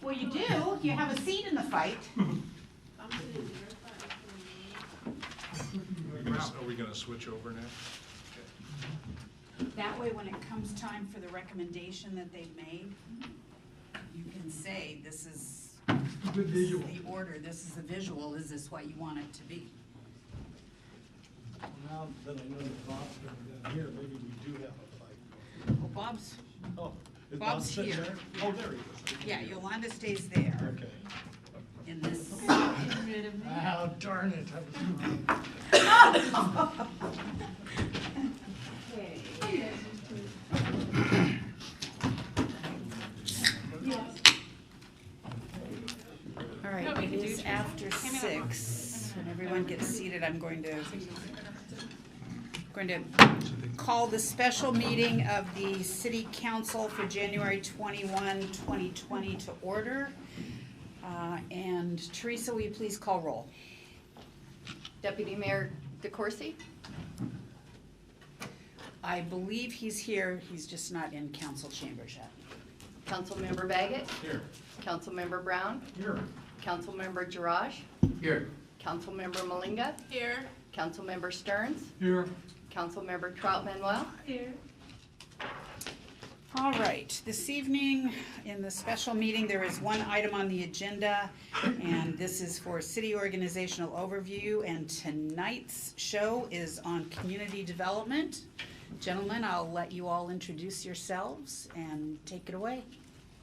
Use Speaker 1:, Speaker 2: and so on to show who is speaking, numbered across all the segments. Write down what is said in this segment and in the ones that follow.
Speaker 1: Well, you do. You have a seat in the fight.
Speaker 2: Are we gonna switch over now?
Speaker 1: That way, when it comes time for the recommendation that they've made, you can say, this is
Speaker 3: Good visual.
Speaker 1: the order, this is the visual, is this what you want it to be?
Speaker 3: Now that I know that Bob's going down here, maybe we do have a fight.
Speaker 1: Well, Bob's,
Speaker 3: Oh, is
Speaker 1: Bob's
Speaker 3: Bob sitting
Speaker 1: here.
Speaker 3: there? Oh, there he is.
Speaker 1: yeah, Yolanda stays there
Speaker 3: Okay.
Speaker 1: in this.
Speaker 3: Oh, darn it.
Speaker 1: All right, it is after 6. When everyone gets seated, I'm going to call the special meeting of the City Council for January 21, 2020 to order. And Teresa, will you please call roll?
Speaker 4: Deputy Mayor DeCoursey?
Speaker 1: I believe he's here, he's just not in council chambers yet.
Speaker 4: Councilmember Baggett?
Speaker 3: Here.
Speaker 4: Councilmember Brown?
Speaker 3: Here.
Speaker 4: Councilmember Jarash?
Speaker 3: Here.
Speaker 4: Councilmember Malinga?
Speaker 5: Here.
Speaker 4: Councilmember Stearns?
Speaker 3: Here.
Speaker 4: Councilmember Trout Manuel?
Speaker 5: Here.
Speaker 1: All right, this evening in the special meeting, there is one item on the agenda, and this is for city organizational overview, and tonight's show is on community development. Gentlemen, I'll let you all introduce yourselves and take it away.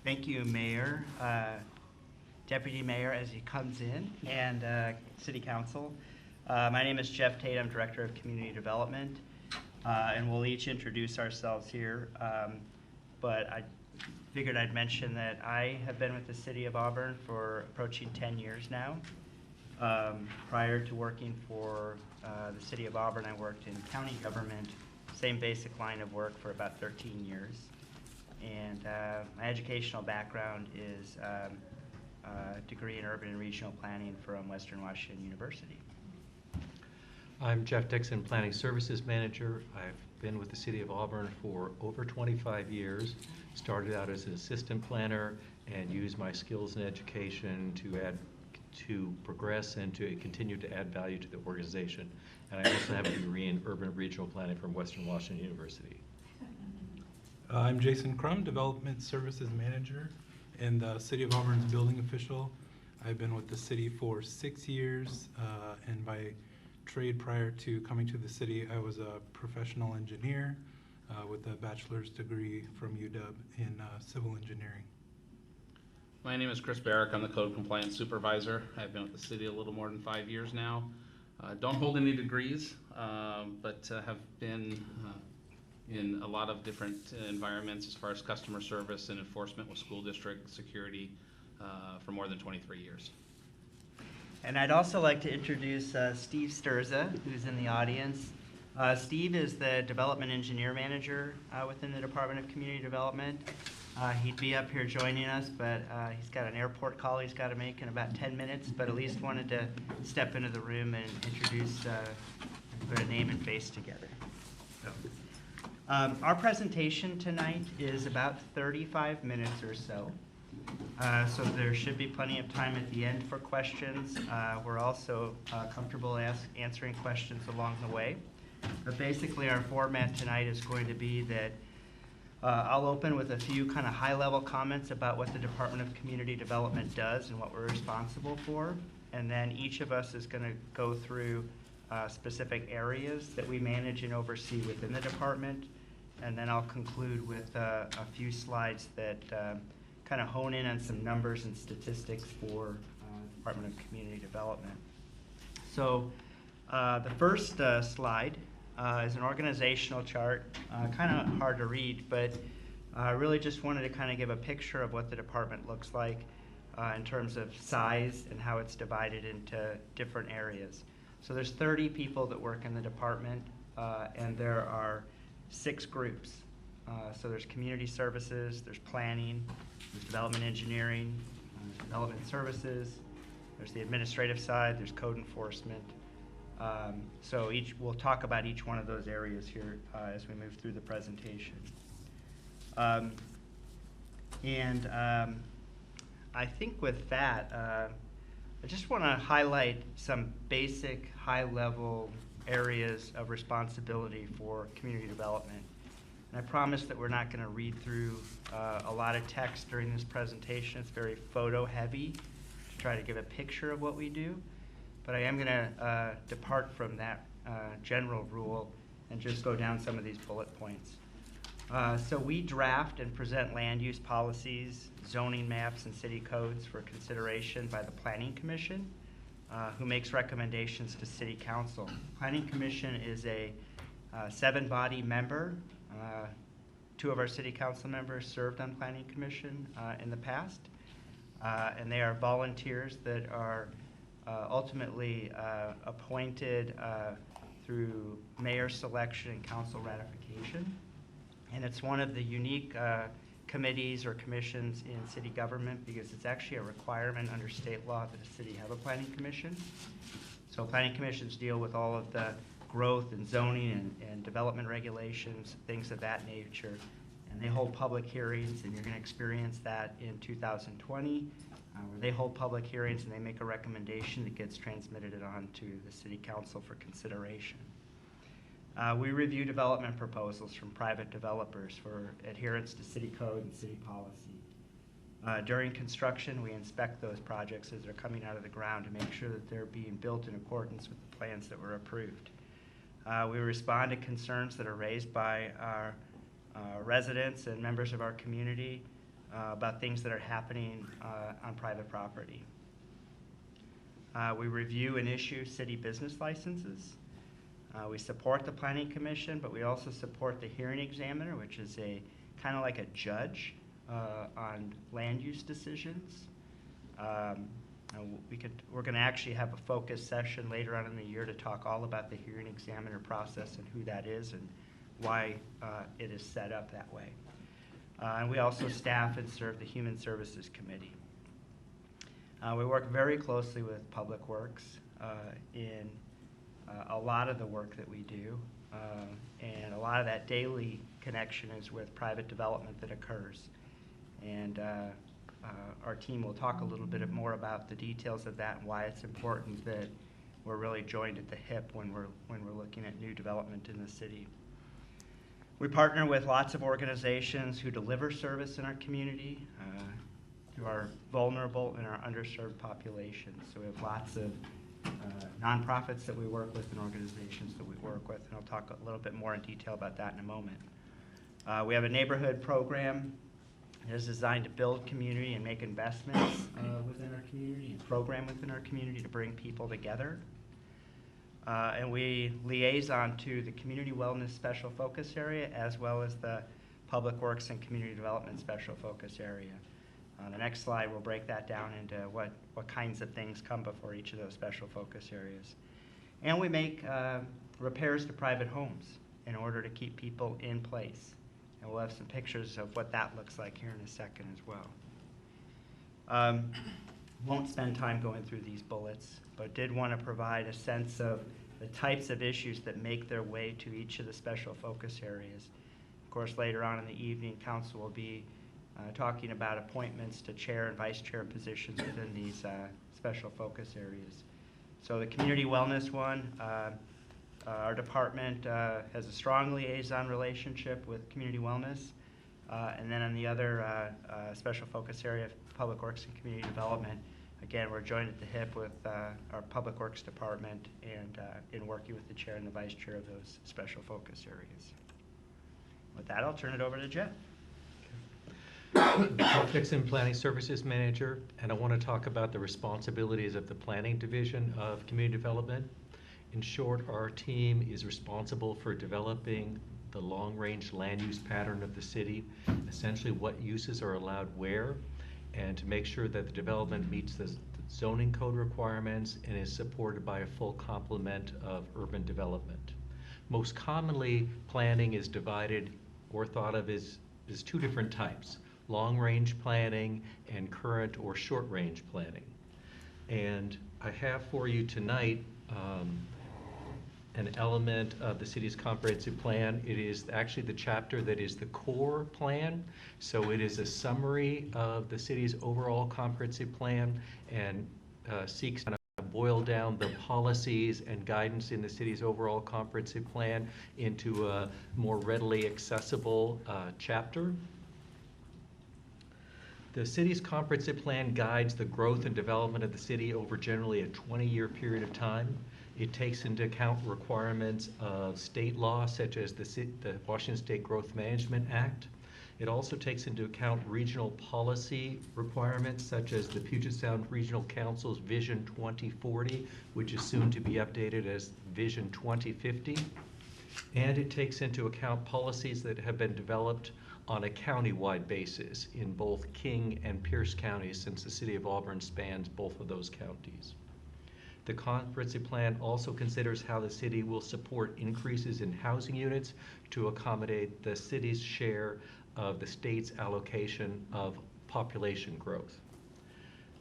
Speaker 6: Thank you, Mayor, Deputy Mayor as he comes in, and City Council. My name is Jeff Tate, I'm Director of Community Development, and we'll each introduce ourselves here. But I figured I'd mention that I have been with the City of Auburn for approaching 10 years now. Prior to working for the City of Auburn, I worked in county government, same basic line of work for about 13 years. And my educational background is a degree in urban and regional planning from Western Washington University.
Speaker 7: I'm Jeff Dixon, Planning Services Manager. I've been with the City of Auburn for over 25 years. Started out as an assistant planner and used my skills in education to progress and to continue to add value to the organization. And I also have a degree in urban and regional planning from Western Washington University.
Speaker 8: I'm Jason Crum, Development Services Manager and the City of Auburn's building official. I've been with the city for 6 years, and by trade prior to coming to the city, I was a professional engineer with a bachelor's degree from UW in civil engineering.
Speaker 9: My name is Chris Barrick. I'm the Code Compliance Supervisor. I've been with the city a little more than 5 years now. Don't hold any degrees, but have been in a lot of different environments as far as customer service and enforcement with school district security for more than 23 years.
Speaker 6: And I'd also like to introduce Steve Sturza, who's in the audience. Steve is the Development Engineer Manager within the Department of Community Development. He'd be up here joining us, but he's got an airport call he's got to make in about 10 minutes, but at least wanted to step into the room and introduce, put a name and face together. So, our presentation tonight is about 35 minutes or so. So there should be plenty of time at the end for questions. We're also comfortable answering questions along the way. But basically our format tonight is going to be that I'll open with a few kind of high-level comments about what the Department of Community Development does and what we're responsible for. And then each of us is going to go through specific areas that we manage and oversee within the department. And then I'll conclude with a few slides that kind of hone in on some numbers and statistics for Department of Community Development. So the first slide is an organizational chart, kind of hard to read, but I really just wanted to kind of give a picture of what the department looks like in terms of size and how it's divided into different areas. So there's 30 people that work in the department, and there are 6 groups. So there's community services, there's planning, there's development engineering, development services, there's the administrative side, there's code enforcement. So we'll talk about each one of those areas here as we move through the presentation. I think with that, I just want to highlight some basic, high-level areas of responsibility for community development. And I promise that we're not going to read through a lot of text during this presentation. It's very photo-heavy to try to give a picture of what we do. But I am going to depart from that general rule and just go down some of these bullet points. So we draft and present land use policies, zoning maps, and city codes for consideration by the Planning Commission, who makes recommendations to City Council. Planning Commission is a 7-body member. 2 of our City Council members served on Planning Commission in the past, and they are volunteers that are ultimately appointed through mayor selection and council ratification. And it's one of the unique committees or commissions in city government because it's actually a requirement under state law that a city have a planning commission. So planning commissions deal with all of the growth and zoning and development regulations, things of that nature. And they hold public hearings, and you're going to experience that in 2020, where they hold public hearings and they make a recommendation that gets transmitted on to the city council for consideration. We review development proposals from private developers for adherence to city code and city policy. During construction, we inspect those projects as they're coming out of the ground to make sure that they're being built in accordance with the plans that were approved. We respond to concerns that are raised by our residents and members of our community about things that are happening on private property. We review and issue city business licenses. We support the Planning Commission, but we also support the hearing examiner, which is a kind of like a judge on land use decisions. We're going to actually have a focus session later on in the year to talk all about the hearing examiner process and who that is and why it is set up that way. And we also staff and serve the Human Services Committee. We work very closely with Public Works in a lot of the work that we do, and a lot of that daily connection is with private development that occurs. And our team will talk a little bit more about the details of that and why it's important that we're really joined at the hip when we're looking at new development in the city. We partner with lots of organizations who deliver service in our community to our vulnerable and our underserved populations. So we have lots of nonprofits that we work with and organizations that we work with, and I'll talk a little bit more in detail about that in a moment. We have a neighborhood program that is designed to build community and make investments within our community and program within our community to bring people together. And we liaison to the Community Wellness Special Focus Area as well as the Public Works and Community Development Special Focus Area. On the next slide, we'll break that down into what kinds of things come before each of those special focus areas. And we make repairs to private homes in order to keep people in place. And we'll have some pictures of what that looks like here in a second as well. Won't spend time going through these bullets, but did want to provide a sense of the types of issues that make their way to each of the special focus areas. Of course, later on in the evening, council will be talking about appointments to chair and vice chair positions within these special focus areas. So the community wellness one, our department has a strong liaison relationship with community wellness. And then on the other special focus area of public works and community development, again, we're joined at the hip with our public works department and in working with the chair and the vice chair of those special focus areas. With that, I'll turn it over to Jeff.
Speaker 7: Jeff Dixon, Planning Services Manager, and I want to talk about the responsibilities of the Planning Division of Community Development. In short, our team is responsible for developing the long-range land use pattern of the city, essentially what uses are allowed where, and to make sure that the development meets the zoning code requirements and is supported by a full complement of urban development. Most commonly, planning is divided or thought of as 2 different types: long-range planning and current or short-range planning. And I have for you tonight an element of the city's comprehensive plan. It is actually the chapter that is the core plan. So it is a summary of the city's overall comprehensive plan and seeks to boil down the policies and guidance in the city's overall comprehensive plan into a more readily accessible chapter. The city's comprehensive plan guides the growth and development of the city over generally a 20-year period of time. It takes into account requirements of state law, such as the Washington State Growth Management Act. It also takes into account regional policy requirements, such as the Puget Sound Regional Council's Vision 2040, which is soon to be updated as Vision 2050. And it takes into account policies that have been developed on a county-wide basis in both King and Pierce counties, since the city of Auburn spans both of those counties. The comprehensive plan also considers how the city will support increases in housing units to accommodate the city's share of the state's allocation of population growth.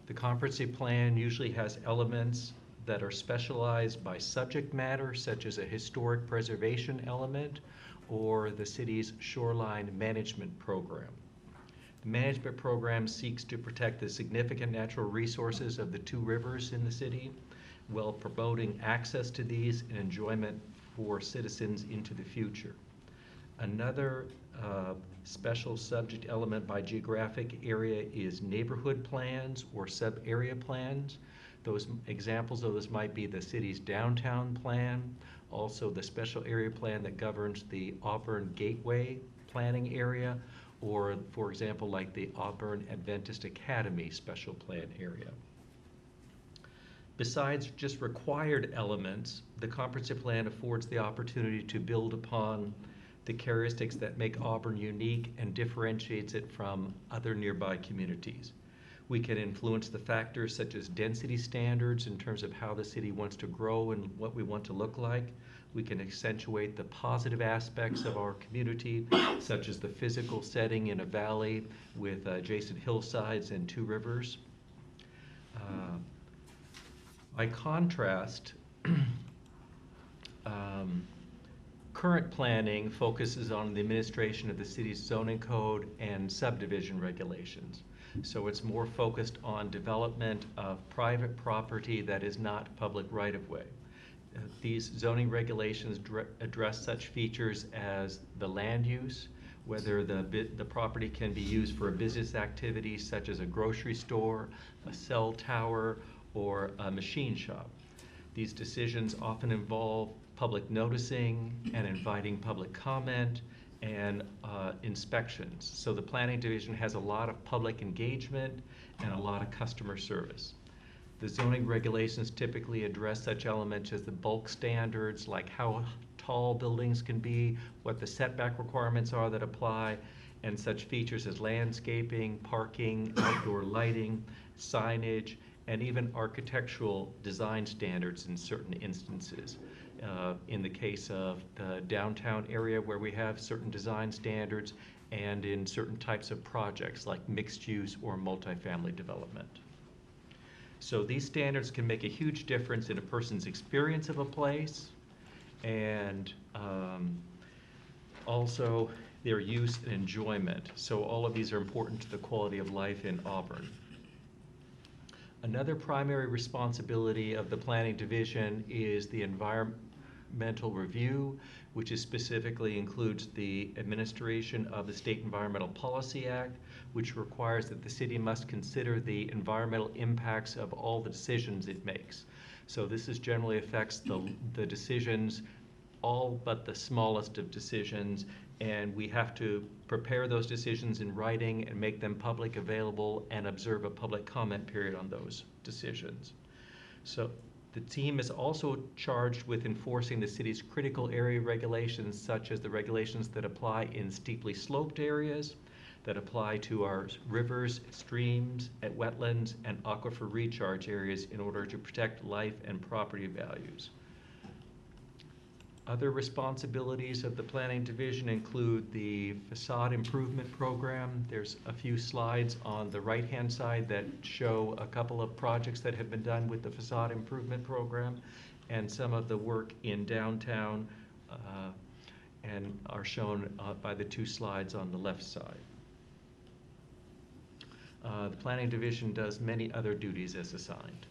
Speaker 7: The comprehensive plan usually has elements that are specialized by subject matter, such as a historic preservation element or the city's shoreline management program. The management program seeks to protect the significant natural resources of the two rivers in the city, while promoting access to these and enjoyment for citizens into the future. Another special subject element by geographic area is neighborhood plans or sub-area plans. Those examples of those might be the city's downtown plan, also the special area plan that governs the Auburn Gateway planning area, or for example, like the Auburn Adventist Academy special plan area. Besides just required elements, the comprehensive plan affords the opportunity to build upon the characteristics that make Auburn unique and differentiates it from other nearby communities. We can influence the factors such as density standards in terms of how the city wants to grow and what we want to look like. We can accentuate the positive aspects of our community, such as the physical setting in a valley with adjacent hillsides and two rivers. By contrast, current planning focuses on the administration of the city's zoning code and subdivision regulations. So it's more focused on development of private property that is not public right-of-way. These zoning regulations address such features as the land use, whether the property can be used for a business activity such as a grocery store, a cell tower, or a machine shop. These decisions often involve public noticing and inviting public comment and inspections. So the planning division has a lot of public engagement and a lot of customer service. The zoning regulations typically address such elements as the bulk standards, like how tall buildings can be, what the setback requirements are that apply, and such features as landscaping, parking, outdoor lighting, signage, and even architectural design standards in certain instances. In the case of the downtown area where we have certain design standards, and in certain types of projects like mixed use or multifamily development. So these standards can make a huge difference in a person's experience of a place, and also their use and enjoyment. So all of these are important to the quality of life in Auburn. Another primary responsibility of the planning division is the environmental review, which is specifically includes the administration of the State Environmental Policy Act, which requires that the city must consider the environmental impacts of all the decisions it makes. So this generally affects the decisions, all but the smallest of decisions, and we have to prepare those decisions in writing and make them public available and observe a public comment period on those decisions. So the team is also charged with enforcing the city's critical area regulations, such as the regulations that apply in steeply sloped areas, that apply to our rivers, streams, and wetlands, and aquifer recharge areas in order to protect life and property values. Other responsibilities of the planning division include the facade improvement program. There's a few slides on the right-hand side that show a couple of projects that have been done with the facade improvement program. and some of the work in downtown, and are shown by the two slides on the left side. The Planning Division does many other duties as assigned.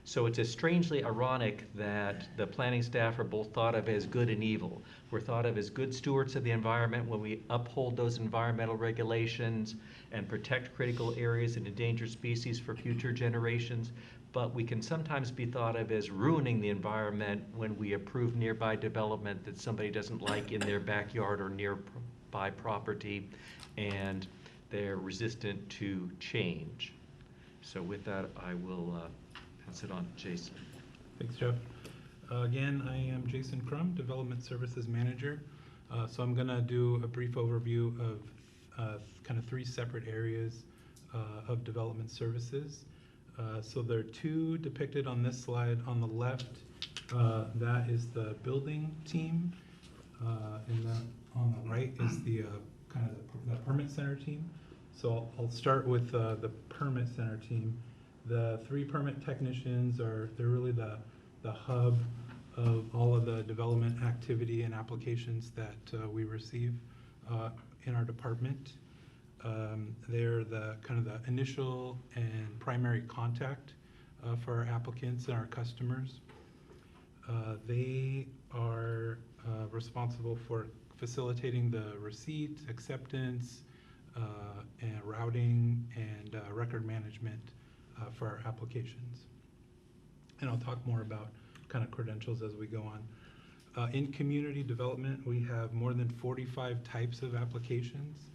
Speaker 7: So it's strangely ironic that the planning staff are both thought of as good and evil. We're thought of as good stewards of the environment when we uphold those environmental regulations and protect critical areas and endangered species for future generations, but we can sometimes be thought of as ruining the environment when we approve nearby development that somebody doesn't like in their backyard or nearby property, and they're resistant to change. So with that, I will pass it on to Jason.
Speaker 8: Thanks, Jeff. Again, I am Jason Crum, Development Services Manager. So I'm gonna do a brief overview of kind of three separate areas of development services. So there are two depicted on this slide. On the left, that is the building team, and on the right is the kind of the permit center team. So I'll start with the permit center team. The three permit technicians they're really the hub of all of the development activity and applications that we receive in our department. They're the kind of the initial and primary contact for our applicants and our customers. They are responsible for facilitating the receipt, acceptance, and routing and record management for our applications. And I'll talk more about kind of credentials as we go on. In community development, we have more than 45 types of applications,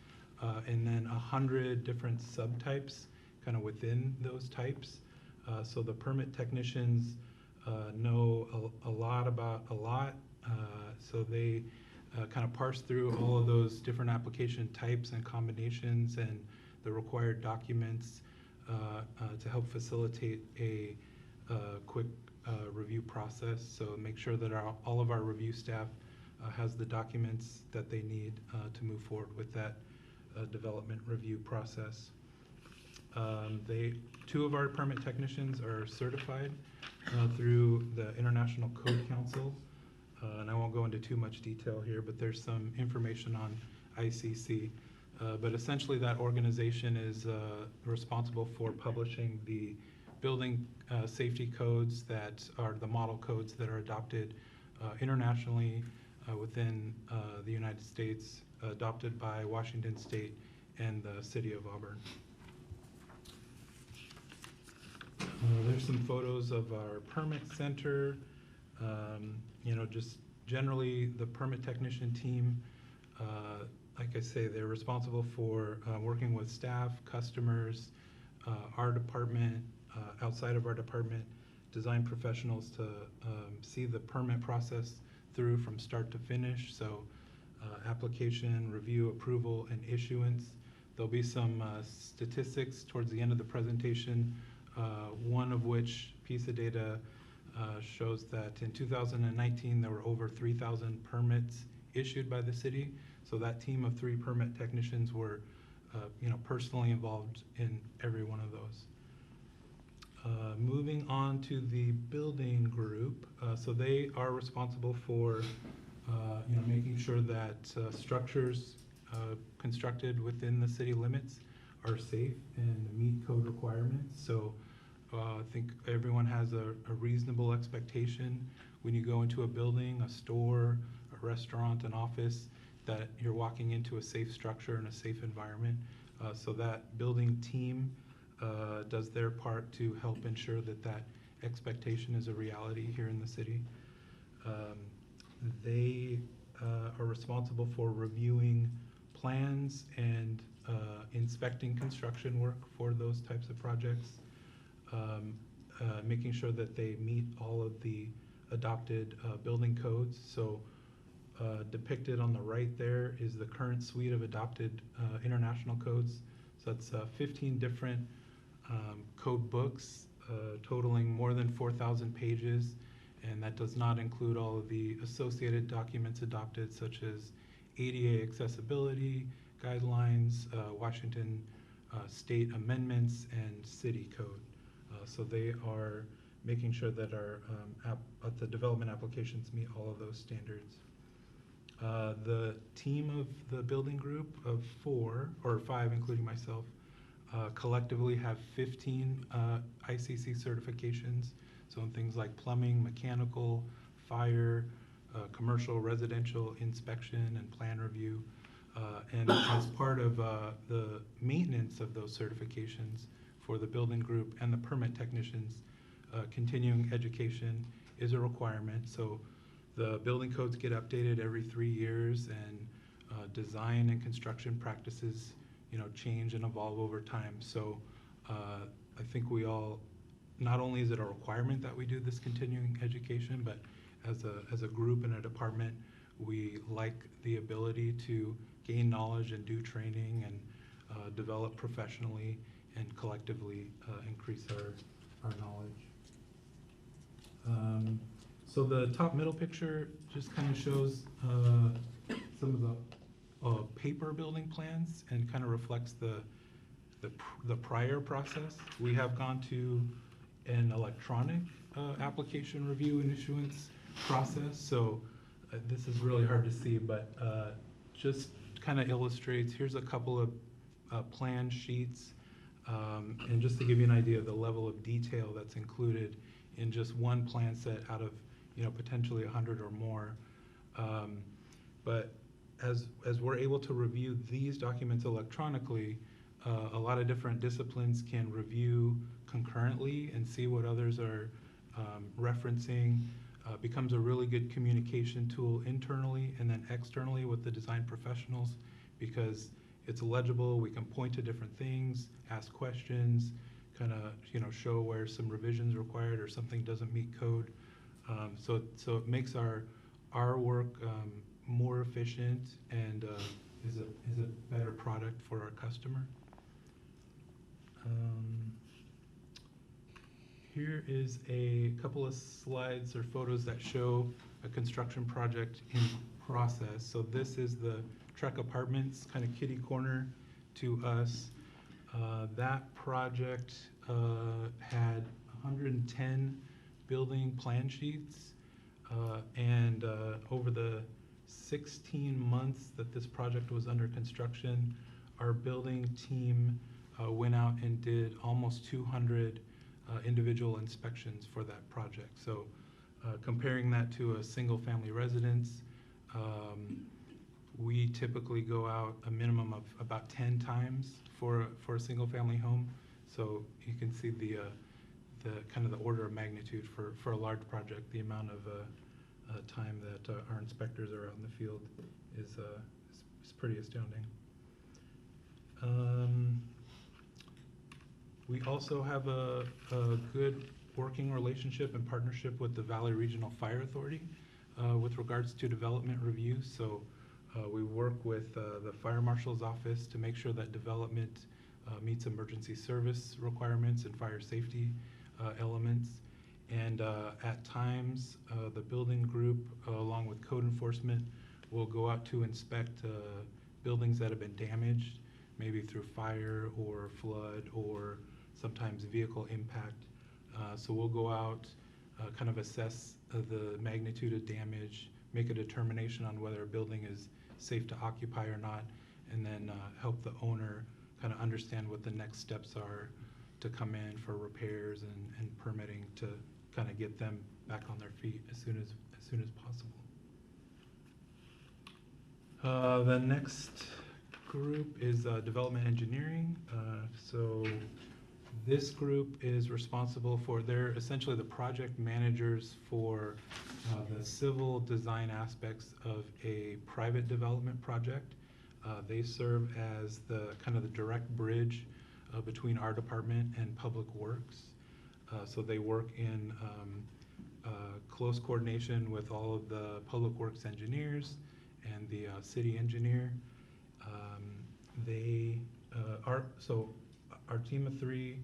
Speaker 8: and then 100 different subtypes kind of within those types. So the permit technicians know a lot about a lot, so they kind of parse through all of those different application types and combinations and the required documents to help facilitate a quick review process. So make sure that all of our review staff has the documents that they need to move forward with that development review process. Two of our permit technicians are certified through the International Code Council, and I won't go into too much detail here, but there's some information on ICC. But essentially that organization is responsible for publishing the building safety codes that are the model codes that are adopted internationally within the United States, adopted by Washington State and the City of Auburn. There's some photos of our permit center. Just generally the permit technician team, like I say, they're responsible for working with staff, customers, our department, outside of our department, design professionals to see the permit process through from start to finish. So application, review, approval, and issuance. There'll be some statistics towards the end of the presentation, one of which piece of data shows that in 2019 there were over 3,000 permits issued by the city. So that team of 3 permit technicians were personally involved in every one of those. Moving on to the building group, so they are responsible for making sure that structures constructed within the city limits are safe and meet code requirements. So I think everyone has a reasonable expectation when you go into a building, a store, a restaurant, an office, that you're walking into a safe structure and a safe environment. So that building team does their part to help ensure that that expectation is a reality here in the city. They are responsible for reviewing plans and inspecting construction work for those types of projects, making sure that they meet all of the adopted building codes. So depicted on the right there is the current suite of adopted international codes. So that's 15 different code books totaling more than 4,000 pages, and that does not include all of the associated documents adopted, such as ADA accessibility guidelines, Washington state amendments, and city code. So they are making sure that the development applications meet all of those standards. The team of the building group of 4 or 5, including myself, collectively have 15 ICC certifications. So in things like plumbing, mechanical, fire, commercial, residential inspection, and plan review. And as part of the maintenance of those certifications for the building group and the permit technicians, continuing education is a requirement. So the building codes get updated every 3 years, and design and construction practices, change and evolve over time. So I think we all, not only is it a requirement that we do this continuing education, but as a group and a department, we like the ability to gain knowledge and do training and develop professionally and collectively increase our knowledge. So the top middle picture just kind of shows some of the paper building plans and kind of reflects the prior process. We have gone to an electronic application review and issuance process. So this is really hard to see, but just kind of illustrates, here's a couple of plan sheets. And just to give you an idea of the level of detail that's included in just one plan set out of potentially 100 or more. But as we're able to review these documents electronically, a lot of different disciplines can review concurrently and see what others are referencing. Becomes a really good communication tool internally and then externally with the design professionals, because it's legible. We can point to different things, ask questions, kind of show where some revisions required or something doesn't meet code. So it makes our work more efficient and is a better product for our customer. Here is a couple of slides or photos that show a construction project in process. So this is the Trek Apartments, kind of kitty corner to us. That project had 110 building plan sheets, and over the 16 months that this project was under construction, our building team went out and did almost 200 individual inspections for that project. So comparing that to a single family residence, we typically go out a minimum of about 10 times for a single family home. So you can see the kind of the order of magnitude for a large project. The amount of time that our inspectors are out in the field is pretty astounding. We also have a good working relationship and partnership with the Valley Regional Fire Authority with regards to development reviews. So we work with the Fire Marshal's office to make sure that development meets emergency service requirements and fire safety elements. And at times, the building group, along with code enforcement, will go out to inspect buildings that have been damaged, maybe through fire or flood or sometimes vehicle impact. So we'll go out, kind of assess the magnitude of damage, make a determination on whether a building is safe to occupy or not, and then help the owner kind of understand what the next steps are to come in for repairs and permitting to kind of get them back on their feet as soon as possible. The next group is development engineering. So this group is responsible for, they're essentially the project managers for the civil design aspects of a private development project. They serve as the kind of the direct bridge between our department and Public Works. So they work in close coordination with all of the Public Works engineers and the city engineer. So our team of 3,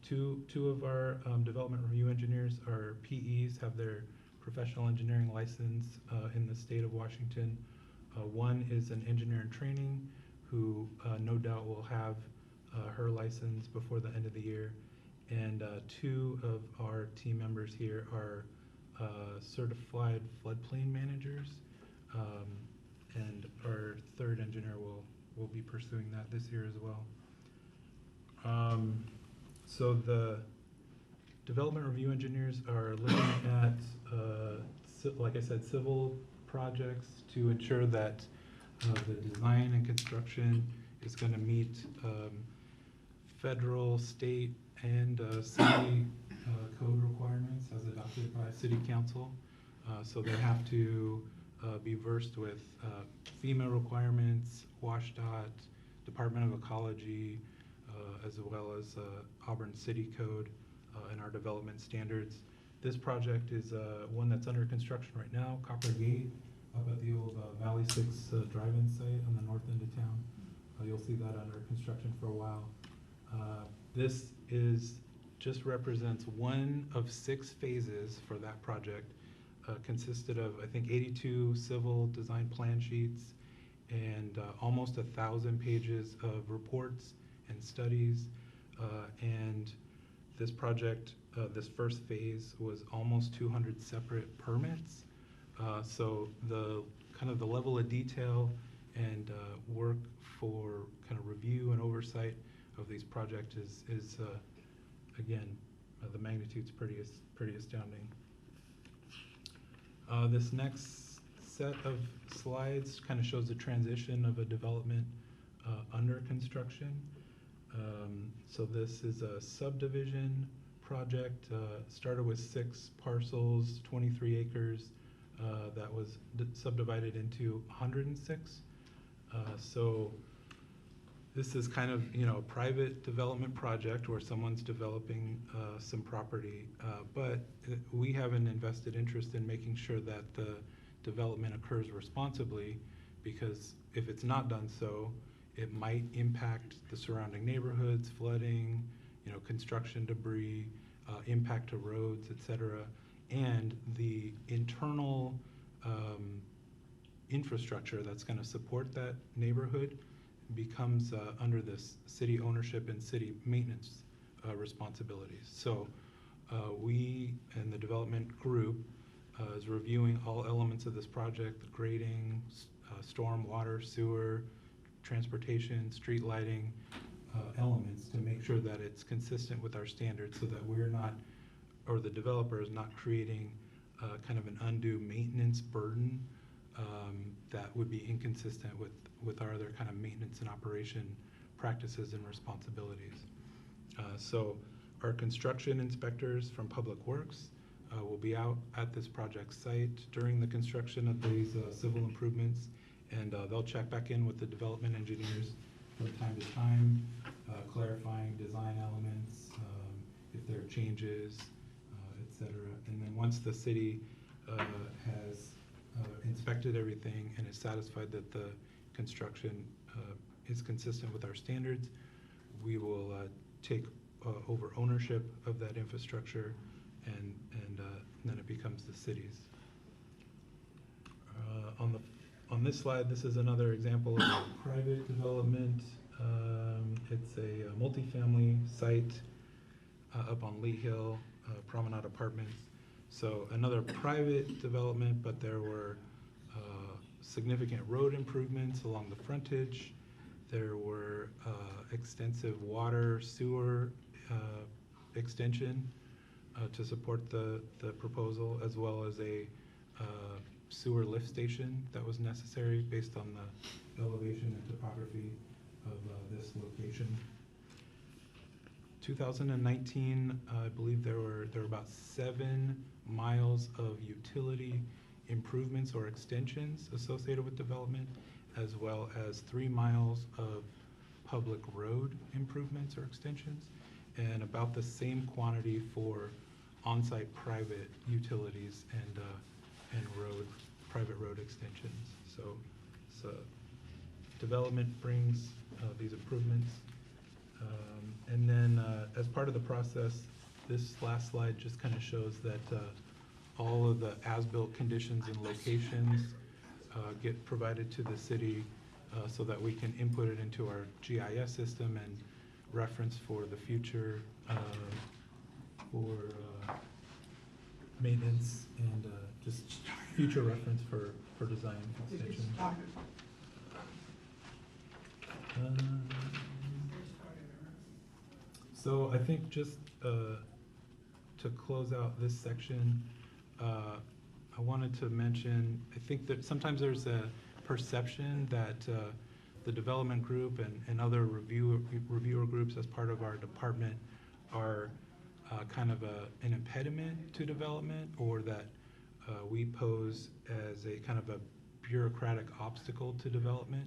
Speaker 8: two of our development review engineers are PEs, have their professional engineering license in the state of Washington. One is an engineer in training who no doubt will have her license before the end of the year. And two of our team members here are certified floodplain managers. And our third engineer will be pursuing that this year as well. So the development review engineers are looking at, like I said, civil projects to ensure that the design and construction is going to meet federal, state, and city code requirements as adopted by City Council. So they have to be versed with FEMA requirements, WashDOT, Department of Ecology, as well as Auburn City Code and our development standards. This project is one that's under construction right now, Copper Gate, up at the old Valley 6 drive-in site on the north end of town. You'll see that under construction for a while. This just represents one of 6 phases for that project. Consisted of, I think, 82 civil design plan sheets and almost 1,000 pages of reports and studies. And this project, this first phase, was almost 200 separate permits. So the kind of the level of detail and work for kind of review and oversight of these projects is again, the magnitude's pretty astounding. This next set of slides kind of shows the transition of a development under construction. So this is a subdivision project, started with 6 parcels, 23 acres, that was subdivided into 106. So this is kind of, a private development project where someone's developing some property, but we have an invested interest in making sure that the development occurs responsibly, because if it's not done so, it might impact the surrounding neighborhoods, flooding, construction debris, impact to roads, etc. And the internal infrastructure that's going to support that neighborhood becomes under this city ownership and city maintenance responsibilities. So we and the development group is reviewing all elements of this project: the grading, storm, water, sewer, transportation, street lighting elements, to make sure that it's consistent with our standards, so that we're not, or the developer is not creating kind of an undue maintenance burden that would be inconsistent with our other kind of maintenance and operation practices and responsibilities. So our construction inspectors from Public Works will be out at this project site during the construction of these civil improvements, and they'll check back in with the development engineers from time to time, clarifying design elements, if there are changes, etc. And then once the city has inspected everything and is satisfied that the construction is consistent with our standards, we will take over ownership of that infrastructure, and then it becomes the city's. On this slide, this is another example of a private development. It's a multifamily site up on Lee Hill, Promenade Apartments. So another private development, but there were significant road improvements along the frontage. There were extensive water, sewer extension to support the proposal, as well as a sewer lift station that was necessary based on the elevation and topography of this location. 2019, I believe there were about 7 miles of utility improvements or extensions associated with development, as well as 3 miles of public road improvements or extensions, and about the same quantity for on-site private utilities and private road extensions. So development brings these improvements. And then as part of the process, this last slide just kind of shows that all of the as-built conditions and locations get provided to the city so that we can input it into our GIS system and reference for the future maintenance and just future reference for design extension. So I think just to close out this section, I wanted to mention, I think that sometimes there's a perception that the development group and other reviewer groups as part of our department are kind of an impediment to development, or that we pose as a kind of a bureaucratic obstacle to development.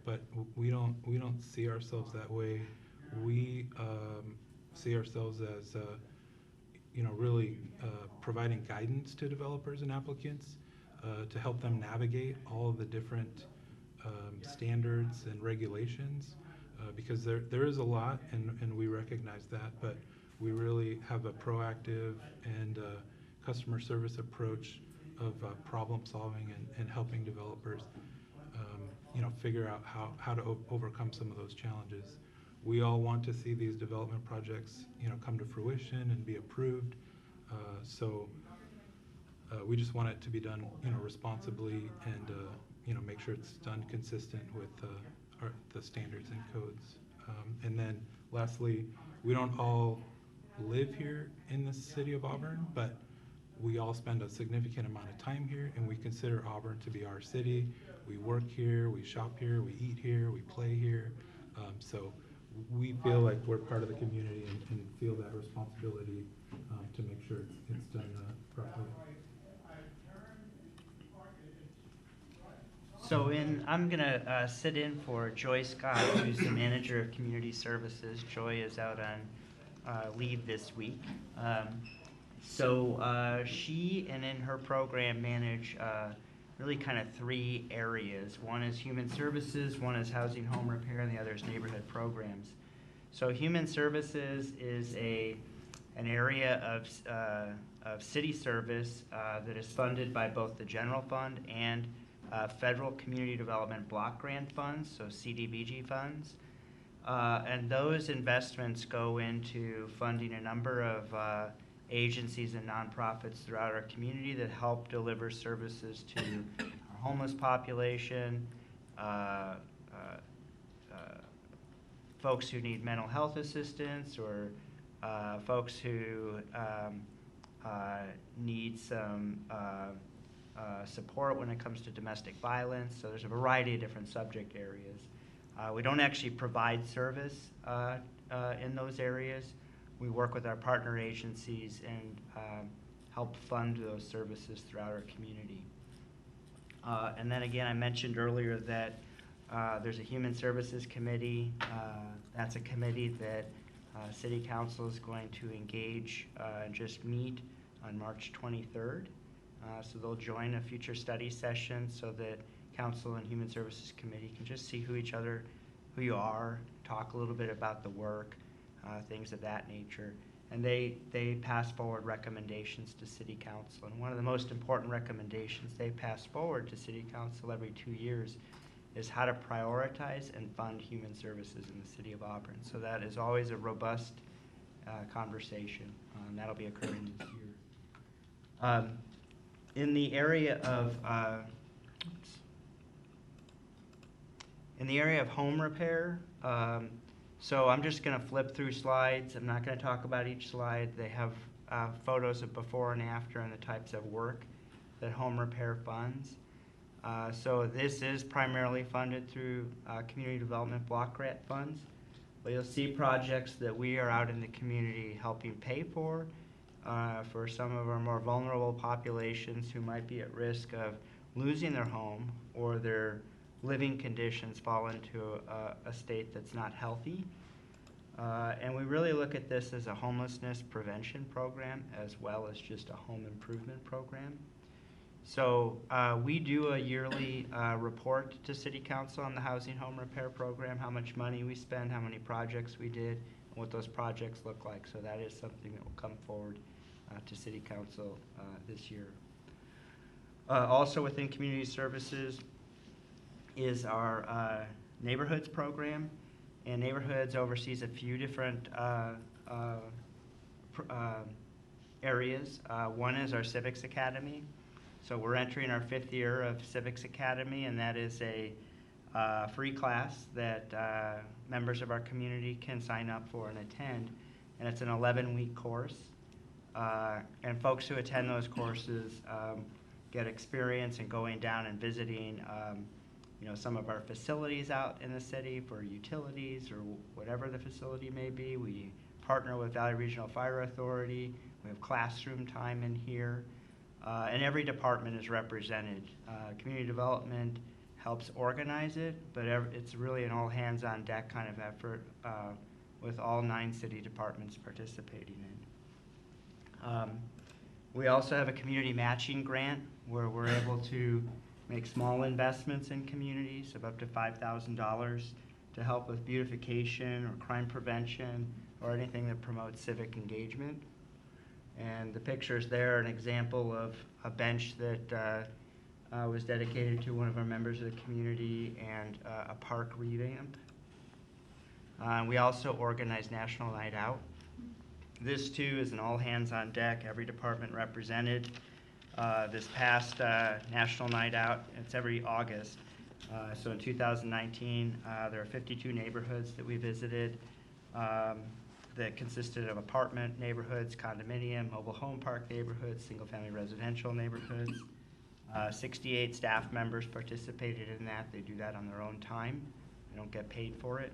Speaker 8: But we don't see ourselves that way. We see ourselves as really providing guidance to developers and applicants to help them navigate all of the different standards and regulations, because there is a lot, and we recognize that, but we really have a proactive and customer service approach of problem solving and helping developers figure out how to overcome some of those challenges. We all want to see these development projects come to fruition and be approved, so we just want it to be done responsibly and make sure it's done consistent with the standards and codes. And then lastly, we don't all live here in the city of Auburn, but we all spend a significant amount of time here, and we consider Auburn to be our city. We work here, we shop here, we eat here, we play here. So we feel like we're part of the community and feel that responsibility to make sure it's done properly.
Speaker 6: So I'm gonna sit in for Joy Scott, who's the manager of community services. Joy is out on leave this week. So she and in her program manage really kind of three areas. One is human services, one is housing home repair, and the other is neighborhood programs. So human services is an area of city service that is funded by both the general fund and federal community development block grant funds, so CDBG funds. And those investments go into funding a number of agencies and nonprofits throughout our community that help deliver services to our homeless population, folks who need mental health assistance, or folks who need some support when it comes to domestic violence. So there's a variety of different subject areas. We don't actually provide service in those areas. We work with our partner agencies and help fund those services throughout our community. And then again, I mentioned earlier that there's a Human Services Committee. That's a committee that City Council is going to engage and just meet on March 23rd. So they'll join a future study session so that Council and Human Services Committee can just see who you are, talk a little bit about the work, things of that nature. And they pass forward recommendations to City Council. And one of the most important recommendations they pass forward to City Council every 2 years is how to prioritize and fund human services in the city of Auburn. So that is always a robust conversation, and that'll be occurring this year. In the area of home repair, so I'm just going to flip through slides. I'm not going to talk about each slide. They have photos of before and after and the types of work that home repair funds. So this is primarily funded through community development block grant funds. But you'll see projects that we are out in the community helping pay for some of our more vulnerable populations who might be at risk of losing their home, or their living conditions fall into a state that's not healthy. And we really look at this as a homelessness prevention program as well as just a home improvement program. So we do a yearly report to City Council on the Housing Home Repair Program, how much money we spend, how many projects we did, and what those projects look like. So that is something that will come forward to City Council this year. Also within community services is our neighborhoods program, and neighborhoods oversees a few different areas. One is our Civics Academy. So we're entering our 5th year of Civics Academy, and that is a free class that members of our community can sign up for and attend. And it's an 11-week course. And folks who attend those courses get experience in going down and visiting some of our facilities out in the city for utilities or whatever the facility may be. We partner with Valley Regional Fire Authority. We have classroom time in here. And every department is represented. Community development helps organize it, but it's really an all-hands-on-deck kind of effort with all 9 city departments participating in. We also have a community matching grant where we're able to make small investments in communities of up to $5,000 to help with beautification or crime prevention or anything that promotes civic engagement. And the pictures there are an example of a bench that was dedicated to one of our members of the community and a park revamp. We also organize National Night Out. This too is an all hands on deck, every department represented. This past National Night Out, it's every August. So in 2019, there are 52 neighborhoods that we visited that consisted of apartment neighborhoods, condominium, mobile home park neighborhoods, single-family residential neighborhoods. 68 staff members participated in that. They do that on their own time. They don't get paid for it.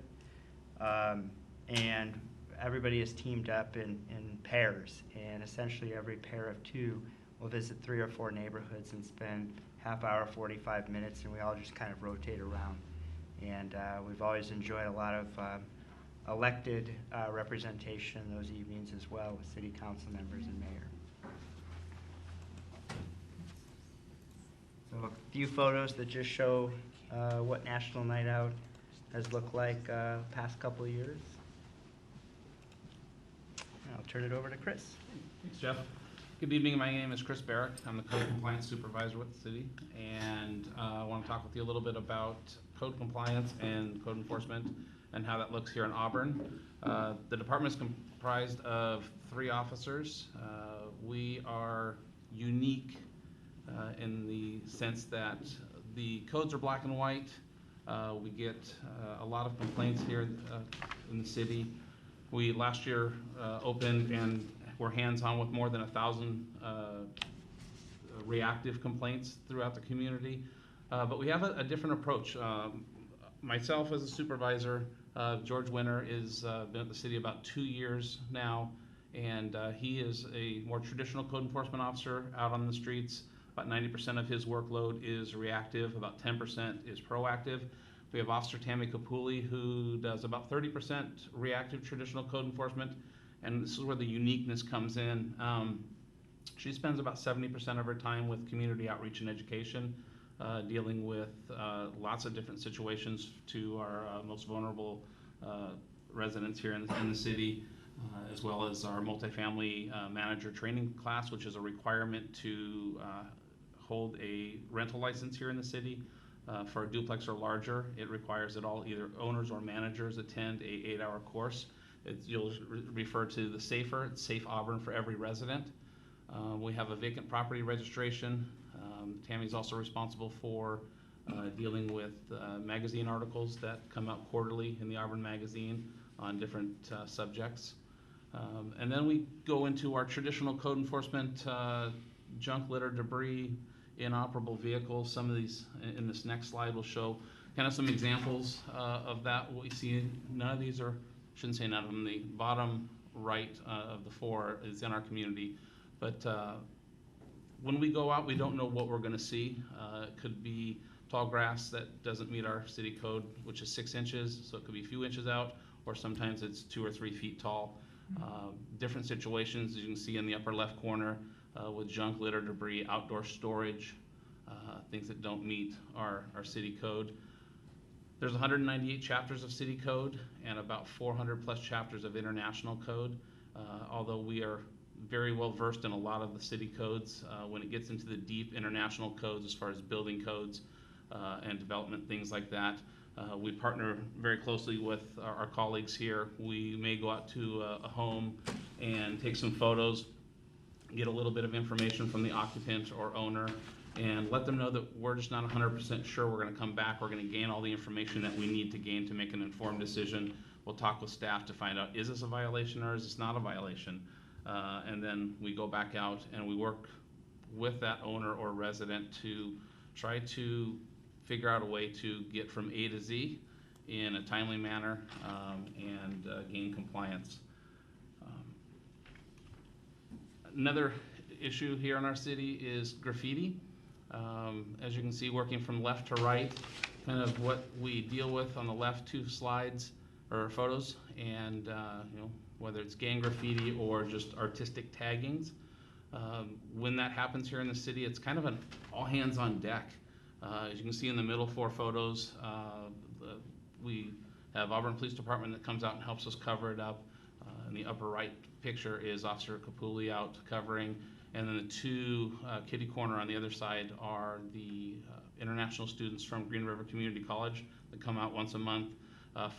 Speaker 6: And everybody is teamed up in pairs, and essentially every pair of 2 will visit 3 or 4 neighborhoods and spend half hour, 45 minutes, and we all just kind of rotate around. And we've always enjoyed a lot of elected representation those evenings as well with city council members and mayor. So a few photos that just show what National Night Out has looked like past couple of years. And I'll turn it over to Chris.
Speaker 9: Thanks, Jeff. Good evening. My name is Chris Barrick. I'm the Code Compliance Supervisor with the city, and I want to talk with you a little bit about code compliance and code enforcement and how that looks here in Auburn. The department is comprised of 3 officers. We are unique in the sense that the codes are black and white. We get a lot of complaints here in the city. We last year opened and were hands-on with more than 1,000 reactive complaints throughout the community. But we have a different approach. Myself as a supervisor, George Winter is been at the city about 2 years now, and he is a more traditional code enforcement officer out on the streets. About 90% of his workload is reactive, about 10% is proactive. We have Officer Tammy Capulli, who does about 30% reactive traditional code enforcement, and this is where the uniqueness comes in. She spends about 70% of her time with community outreach and education, dealing with lots of different situations to our most vulnerable residents here in the city, as well as our multifamily manager training class, which is a requirement to hold a rental license here in the city. For a duplex or larger, it requires that all either owners or managers attend a 8-hour course. You'll refer to the SAFER, it's Safe Auburn for every resident. We have a vacant property registration. Tammy's also responsible for dealing with magazine articles that come out quarterly in the Auburn Magazine on different subjects. And then we go into our traditional code enforcement, junk, litter, debris, inoperable vehicles. Some of these in this next slide will show kind of some examples of that. What we see, none of these are, shouldn't say none of them, the bottom right of the 4 is in our community. But when we go out, we don't know what we're going to see. It could be tall grass that doesn't meet our city code, which is 6 inches, so it could be a few inches out, or sometimes it's 2 or 3 feet tall. Different situations, as you can see in the upper left corner, with junk, litter, debris, outdoor storage, things that don't meet our city code. There's 198 chapters of city code and about 400 plus chapters of international code. Although we are very well versed in a lot of the city codes, when it gets into the deep international codes as far as building codes and development, things like that, we partner very closely with our colleagues here. We may go out to a home and take some photos get a little bit of information from the occupant or owner, and let them know that we're just not 100% sure we're gonna come back, we're gonna gain all the information that we need to gain to make an informed decision. We'll talk with staff to find out, is this a violation or is this not a violation? And then we go back out and we work with that owner or resident to try to figure out a way to get from A to Z in a timely manner, and gain compliance. Another issue here in our city is graffiti. As you can see, working from left to right, kind of what we deal with on the left two slides or photos, and you know, whether it's gang graffiti or just artistic taggings. When that happens here in the city, it's kind of an all hands on deck. As you can see in the middle four photos, we have Auburn Police Department that comes out and helps us cover it up. In the upper right picture is Officer Capulli out covering, and then the two kitty corner on the other side are the international students from Green River Community College that come out once a month,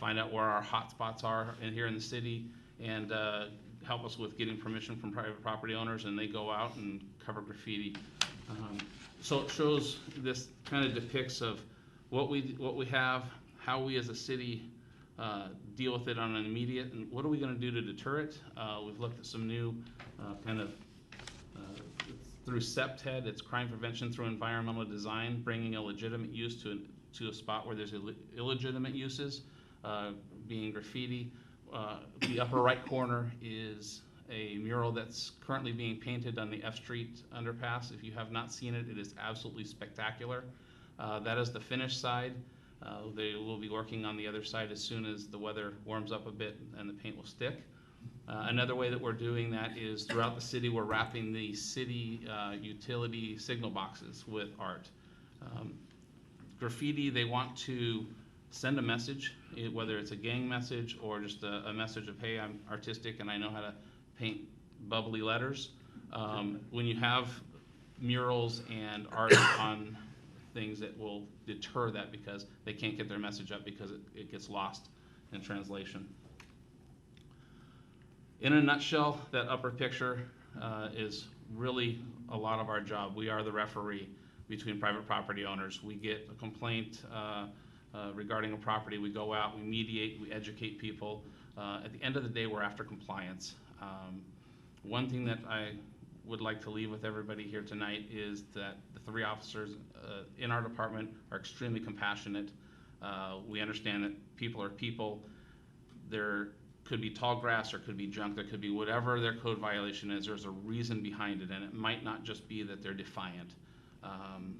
Speaker 9: find out where our hot spots are here in the city, and help us with getting permission from private property owners, and they go out and cover graffiti. So it shows, this kind of depicts of what we have, how we as a city deal with it on an immediate, and what are we going to do to deter it. We've looked at some new kind of through CEPTED, it's crime prevention through environmental design, bringing a legitimate use to a spot where there's illegitimate uses, being graffiti. The upper right corner is a mural that's currently being painted on the F Street underpass. If you have not seen it, it is absolutely spectacular. That is the finished side. They will be working on the other side as soon as the weather warms up a bit and the paint will stick. Another way that we're doing that is throughout the city, we're wrapping the city utility signal boxes with art. Graffiti, they want to send a message, whether it's a gang message or just a message of, hey, I'm artistic and I know how to paint bubbly letters. When you have murals and art on things, that will deter that because they can't get their message up because it gets lost in translation. In a nutshell, that upper picture is really a lot of our job. We are the referee between private property owners. We get a complaint regarding a property, we go out, we mediate, we educate people. At the end of the day, we're after compliance. One thing that I would like to leave with everybody here tonight is that the three officers in our department are extremely compassionate. We understand that people are people. There could be tall grass, there could be junk, there could be whatever their code violation is. There's a reason behind it, and it might not just be that they're defiant.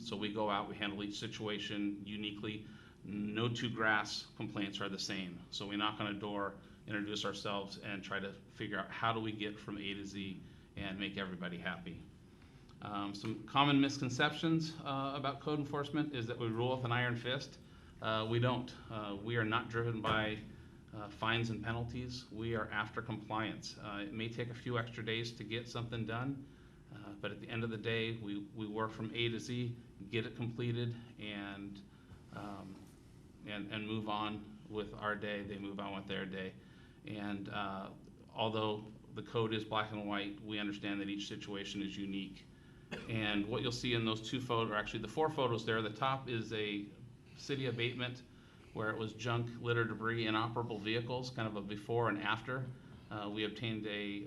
Speaker 9: So we go out, we handle each situation uniquely. No two grass complaints are the same. So we knock on a door, introduce ourselves, and try to figure out how do we get from A to Z and make everybody happy. Some common misconceptions about code enforcement is that we rule with an iron fist. We don't. We are not driven by fines and penalties. We are after compliance. It may take a few extra days to get something done, but at the end of the day, we work from A to Z, get it completed, and move on with our day. They move on with their day. And although the code is black and white, we understand that each situation is unique. And what you'll see in those two photos, or actually the four photos there, the top is a city abatement where it was junk, litter, debris, inoperable vehicles, kind of a before and after. We obtained a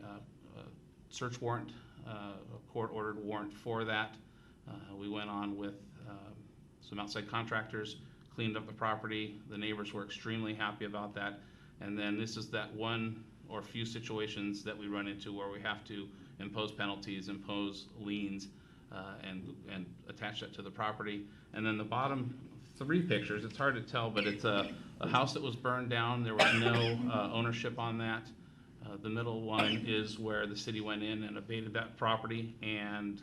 Speaker 9: search warrant, a court-ordered warrant for that. We went on with some outside contractors, cleaned up the property. The neighbors were extremely happy about that. And then this is that one or few situations that we run into where we have to impose penalties, impose liens, and attach that to the property. And then the bottom three pictures, it's hard to tell, but it's a house that was burned down. There was no ownership on that. The middle one is where the city went in and abated that property and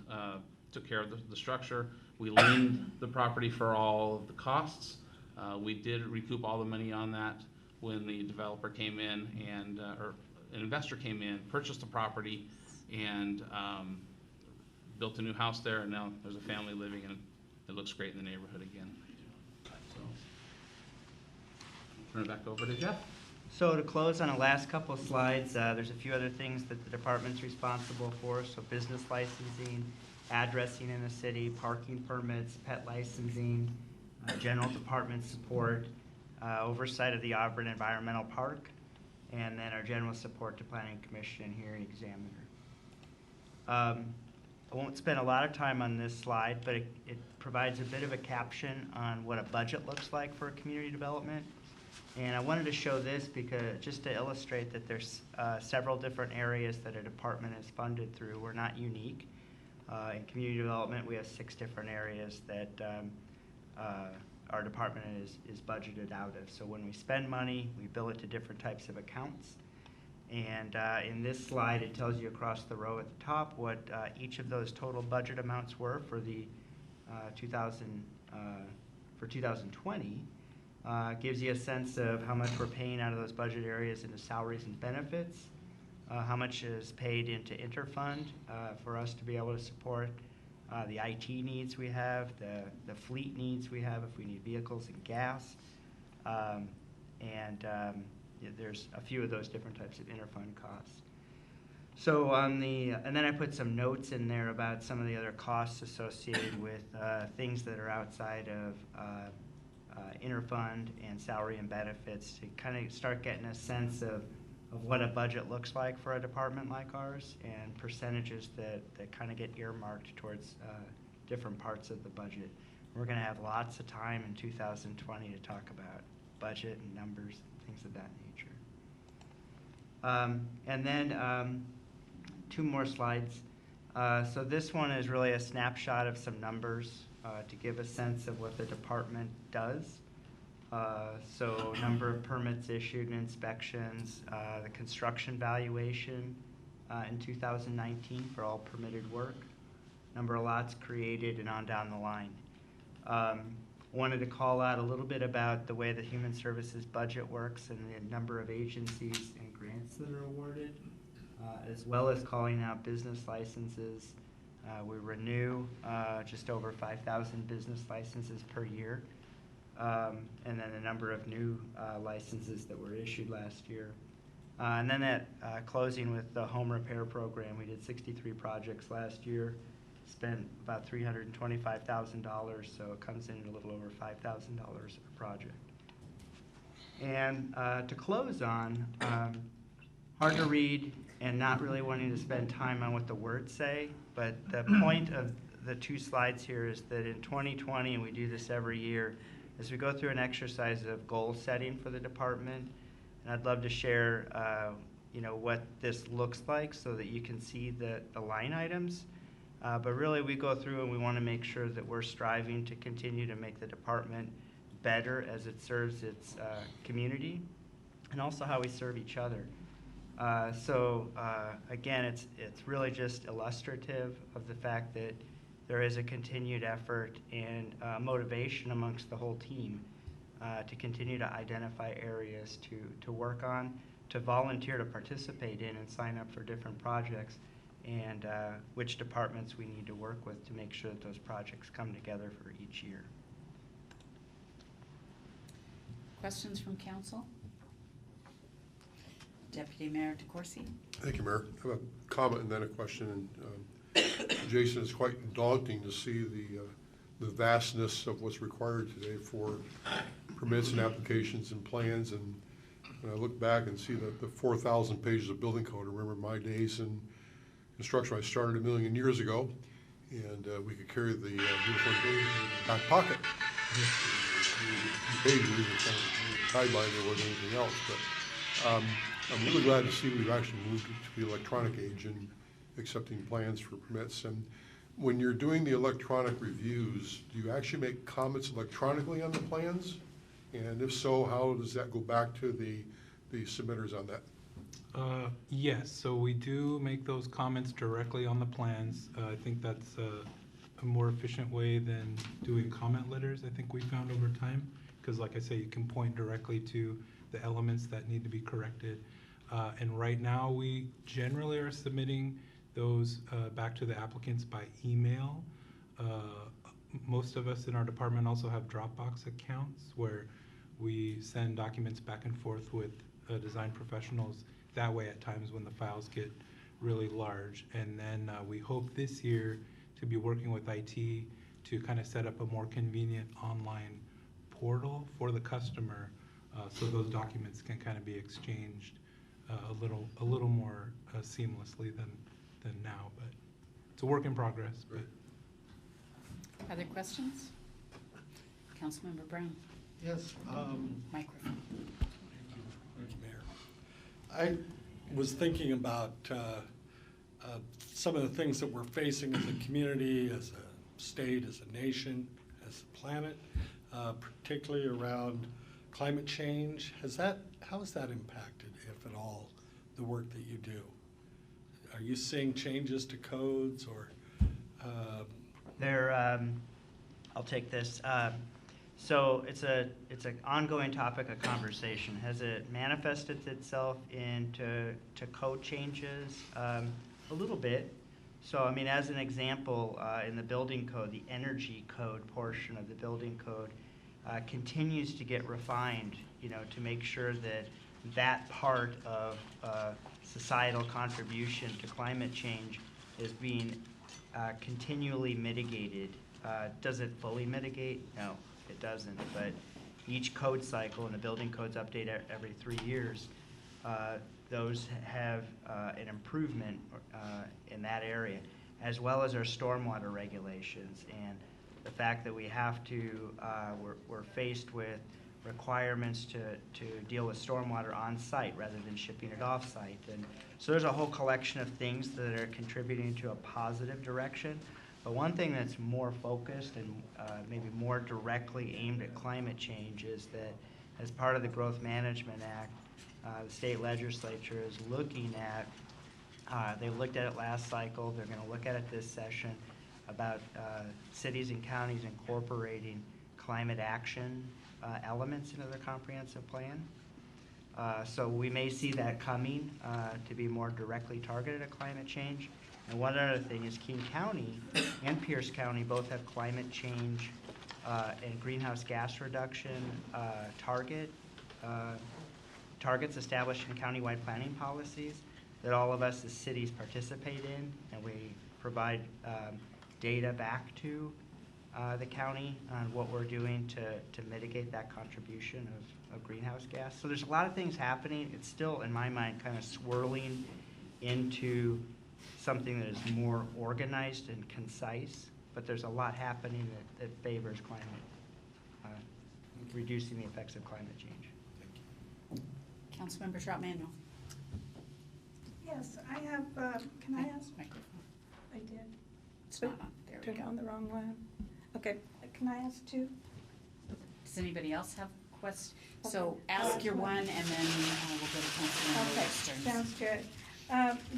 Speaker 9: took care of the structure. We liened the property for all of the costs. We did recoup all the money on that when the developer came in and, or an investor came in, purchased the property, and built a new house there, and now there's a family living in it. It looks great in the neighborhood again. So, turn it back over to Jeff.
Speaker 6: So to close on the last couple of slides, there's a few other things that the department's responsible for. So business licensing, addressing in the city, parking permits, pet licensing, general department support, oversight of the Auburn Environmental Park, and then our general support to Planning Commission and Hearing Examiner. I won't spend a lot of time on this slide, but it provides a bit of a caption on what a budget looks like for community development. And I wanted to show this because just to illustrate that there's several different areas that a department is funded through. We're not unique. In community development, we have 6 different areas that our department is budgeted out of. So when we spend money, we bill it to different types of accounts. And in this slide, it tells you across the row at the top what each of those total budget amounts were for the 2020. Gives you a sense of how much we're paying out of those budget areas into salaries and benefits, how much is paid into interfund for us to be able to support the IT needs we have, the fleet needs we have if we need vehicles and gas, there's a few of those different types of interfund costs. So and then I put some notes in there about some of the other costs associated with things that are outside of interfund and salary and benefits to kind of start getting a sense of what a budget looks like for a department like ours and percentages that kind of get earmarked towards different parts of the budget. We're going to have lots of time in 2020 to talk about budget and numbers and things of that nature. And then 2 more slides. So this one is really a snapshot of some numbers to give a sense of what the department does. So number of permits issued and inspections, the construction valuation in 2019 for all permitted work, number of lots created, and on down the line. Wanted to call out a little bit about the way the Human Services budget works and the number of agencies and grants that are awarded, as well as calling out business licenses. We renew just over 5,000 business licenses per year, and then the number of new licenses that were issued last year. And then at closing with the home repair program, we did 63 projects last year, spent about $325,000, so it comes in a little over $5,000 a project. And to close on, hard to read and not really wanting to spend time on what the words say, but the point of the 2 slides here is that in 2020, and we do this every year, as we go through an exercise of goal setting for the department, and I'd love to share what this looks like so that you can see the line items. But really we go through and we want to make sure that we're striving to continue to make the department better as it serves its community and also how we serve each other. Again, it's really just illustrative of the fact that there is a continued effort and motivation amongst the whole team to continue to identify areas to work on, to volunteer to participate in and sign up for different projects, and which departments we need to work with to make sure that those projects come together for each year.
Speaker 1: Questions from council? Deputy Mayor DeCoursey.
Speaker 5: Thank you, Mayor. I have a comment and then a question. Jason, it's quite daunting to see the vastness of what's required today for permits and applications and plans. And when I look back and see the 4,000 pages of building code, I remember my days in construction. I started 1 million years ago, and we could carry the beautiful building in the back pocket. Pages and kind of guideline there wasn't anything else, but I'm really glad to see we've actually moved to the electronic age and accepting plans for permits. And when you're doing the electronic reviews, do you actually make comments electronically on the plans? And if so, how does that go back to the submitters on that?
Speaker 8: Yes, so we do make those comments directly on the plans. I think that's a more efficient way than doing comment letters, I think we found over time, because like I say, you can point directly to the elements that need to be corrected. And right now, we generally are submitting those back to the applicants by email. Most of us in our department also have Dropbox accounts where we send documents back and forth with design professionals that way at times when the files get really large. And then we hope this year to be working with IT to kind of set up a more convenient online portal for the customer, so those documents can kind of be exchanged a little more seamlessly than now. But it's a work in progress. But
Speaker 1: Other questions? Councilmember Brown,
Speaker 3: Yes,
Speaker 1: microphone.
Speaker 3: Thank you, Mayor. I was thinking about some of the things that we're facing as a community, as a state, as a nation, as a planet, particularly around climate change. How has that impacted, if at all, the work that you do? Are you seeing changes to codes or?
Speaker 6: I'll take this. So it's an ongoing topic of conversation. Has it manifested itself into code changes? A little bit. So I mean, as an example, in the building code, the energy code portion of the building code continues to get refined, to make sure that that part of societal contribution to climate change is being continually mitigated. Does it fully mitigate? No, it doesn't. But each code cycle, and the building codes update every 3 years, those have an improvement in that area, as well as our stormwater regulations and the fact that we have to, we're faced with requirements to deal with stormwater on site rather than shipping it off site. And so there's a whole collection of things that are contributing to a positive direction. But one thing that's more focused and maybe more directly aimed at climate change is that as part of the Growth Management Act, the state legislature is looking at, they looked at it last cycle, they're going to look at it this session, about cities and counties incorporating climate action elements into their comprehensive plan. So we may see that coming to be more directly targeted at climate change. And one other thing is King County and Pierce County both have climate change and greenhouse gas reduction targets established in countywide planning policies that all of us as cities participate in, and we provide data back to the county on what we're doing to mitigate that contribution of greenhouse gas. So there's a lot of things happening. It's still, in my mind, kind of swirling into something that is more organized and concise, but there's a lot happening that favors climate, reducing the effects of climate change.
Speaker 1: Councilmember Trout Manuel.
Speaker 10: Yes, I have, can I ask?
Speaker 1: Microphone.
Speaker 10: I did.
Speaker 1: It's not on. There we
Speaker 10: Turned
Speaker 1: go.
Speaker 10: on the wrong one. Okay, can I ask two?
Speaker 1: Does anybody else have questions? So ask your one, and then we'll go to Councilmember
Speaker 10: Okay,
Speaker 1: Stearns.
Speaker 10: sounds good.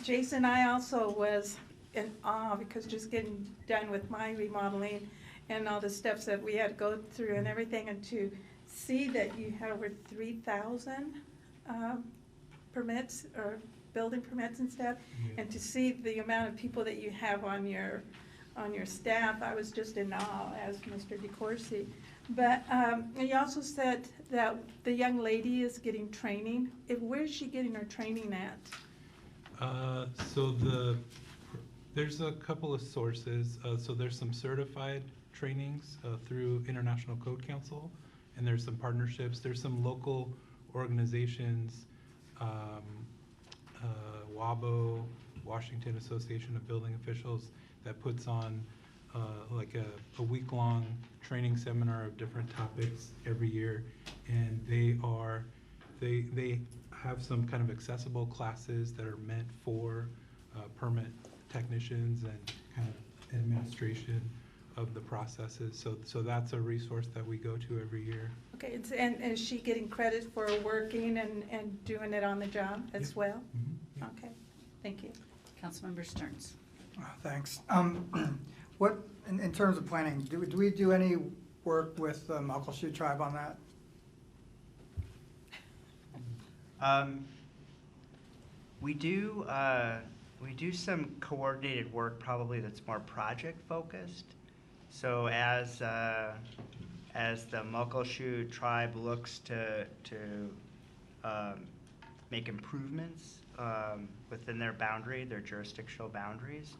Speaker 10: Jason, I also was in awe because just getting done with my remodeling and all the steps that we had to go through and everything, and to see that you had over 3,000 permits or building permits and stuff, and to see the amount of people that you have on your staff, I was just in awe, as Mr. DeCourcy. But you also said that the young lady is getting training. Where is she getting her training at?
Speaker 8: So there's a couple of sources. So there's some certified trainings through International Code Council, and there's some partnerships. There's some local organizations, WABO, Washington Association of Building Officials, that puts on like a week-long training seminar of different topics every year, and they have some kind of accessible classes that are meant for permit technicians and kind of administration of the processes. So that's a resource that we go to every year.
Speaker 10: Okay, and is she getting credit for working and doing it on the job as well?
Speaker 8: Mm-hmm. Yeah.
Speaker 10: Okay, thank you.
Speaker 1: Councilmember Stearns.
Speaker 11: Thanks. What, in terms of planning, do we do any work with the Muckleshoot tribe on that?
Speaker 6: We do some coordinated work probably that's more project focused. So as the Muckleshoot tribe looks to make improvements within their boundary, their jurisdictional boundaries.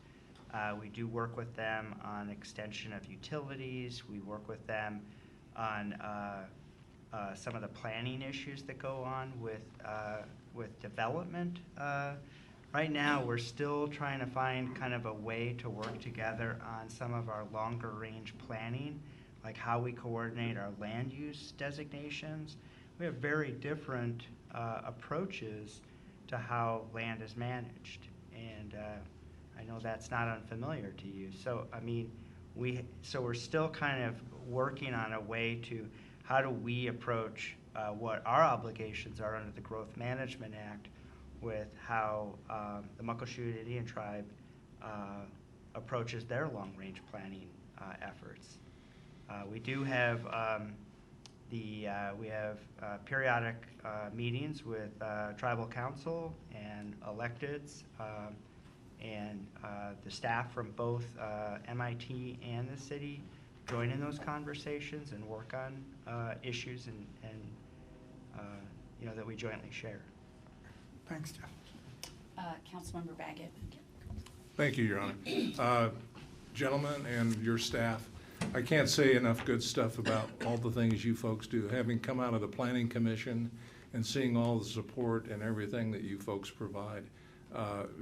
Speaker 6: We do work with them on extension of utilities. We work with them on some of the planning issues that go on with development. Right now, we're still trying to find kind of a way to work together on some of our longer range planning, like how we coordinate our land use designations. We have very different approaches to how land is managed, and I know that's not unfamiliar to you. So I mean, we're still kind of working on a way to how do we approach what our obligations are under the Growth Management Act with how the Muckleshoot Indian Tribe approaches their long-range planning efforts. We do have periodic meetings with tribal council and electeds and the staff from both MIT and the city join in those conversations and work on issues and that we jointly share.
Speaker 11: Thanks, Jeff.
Speaker 1: Councilmember Baggett.
Speaker 2: Thank you, Your Honor. Gentlemen and your staff, I can't say enough good stuff about all the things you folks do. Having come out of the Planning Commission and seeing all the support and everything that you folks provide,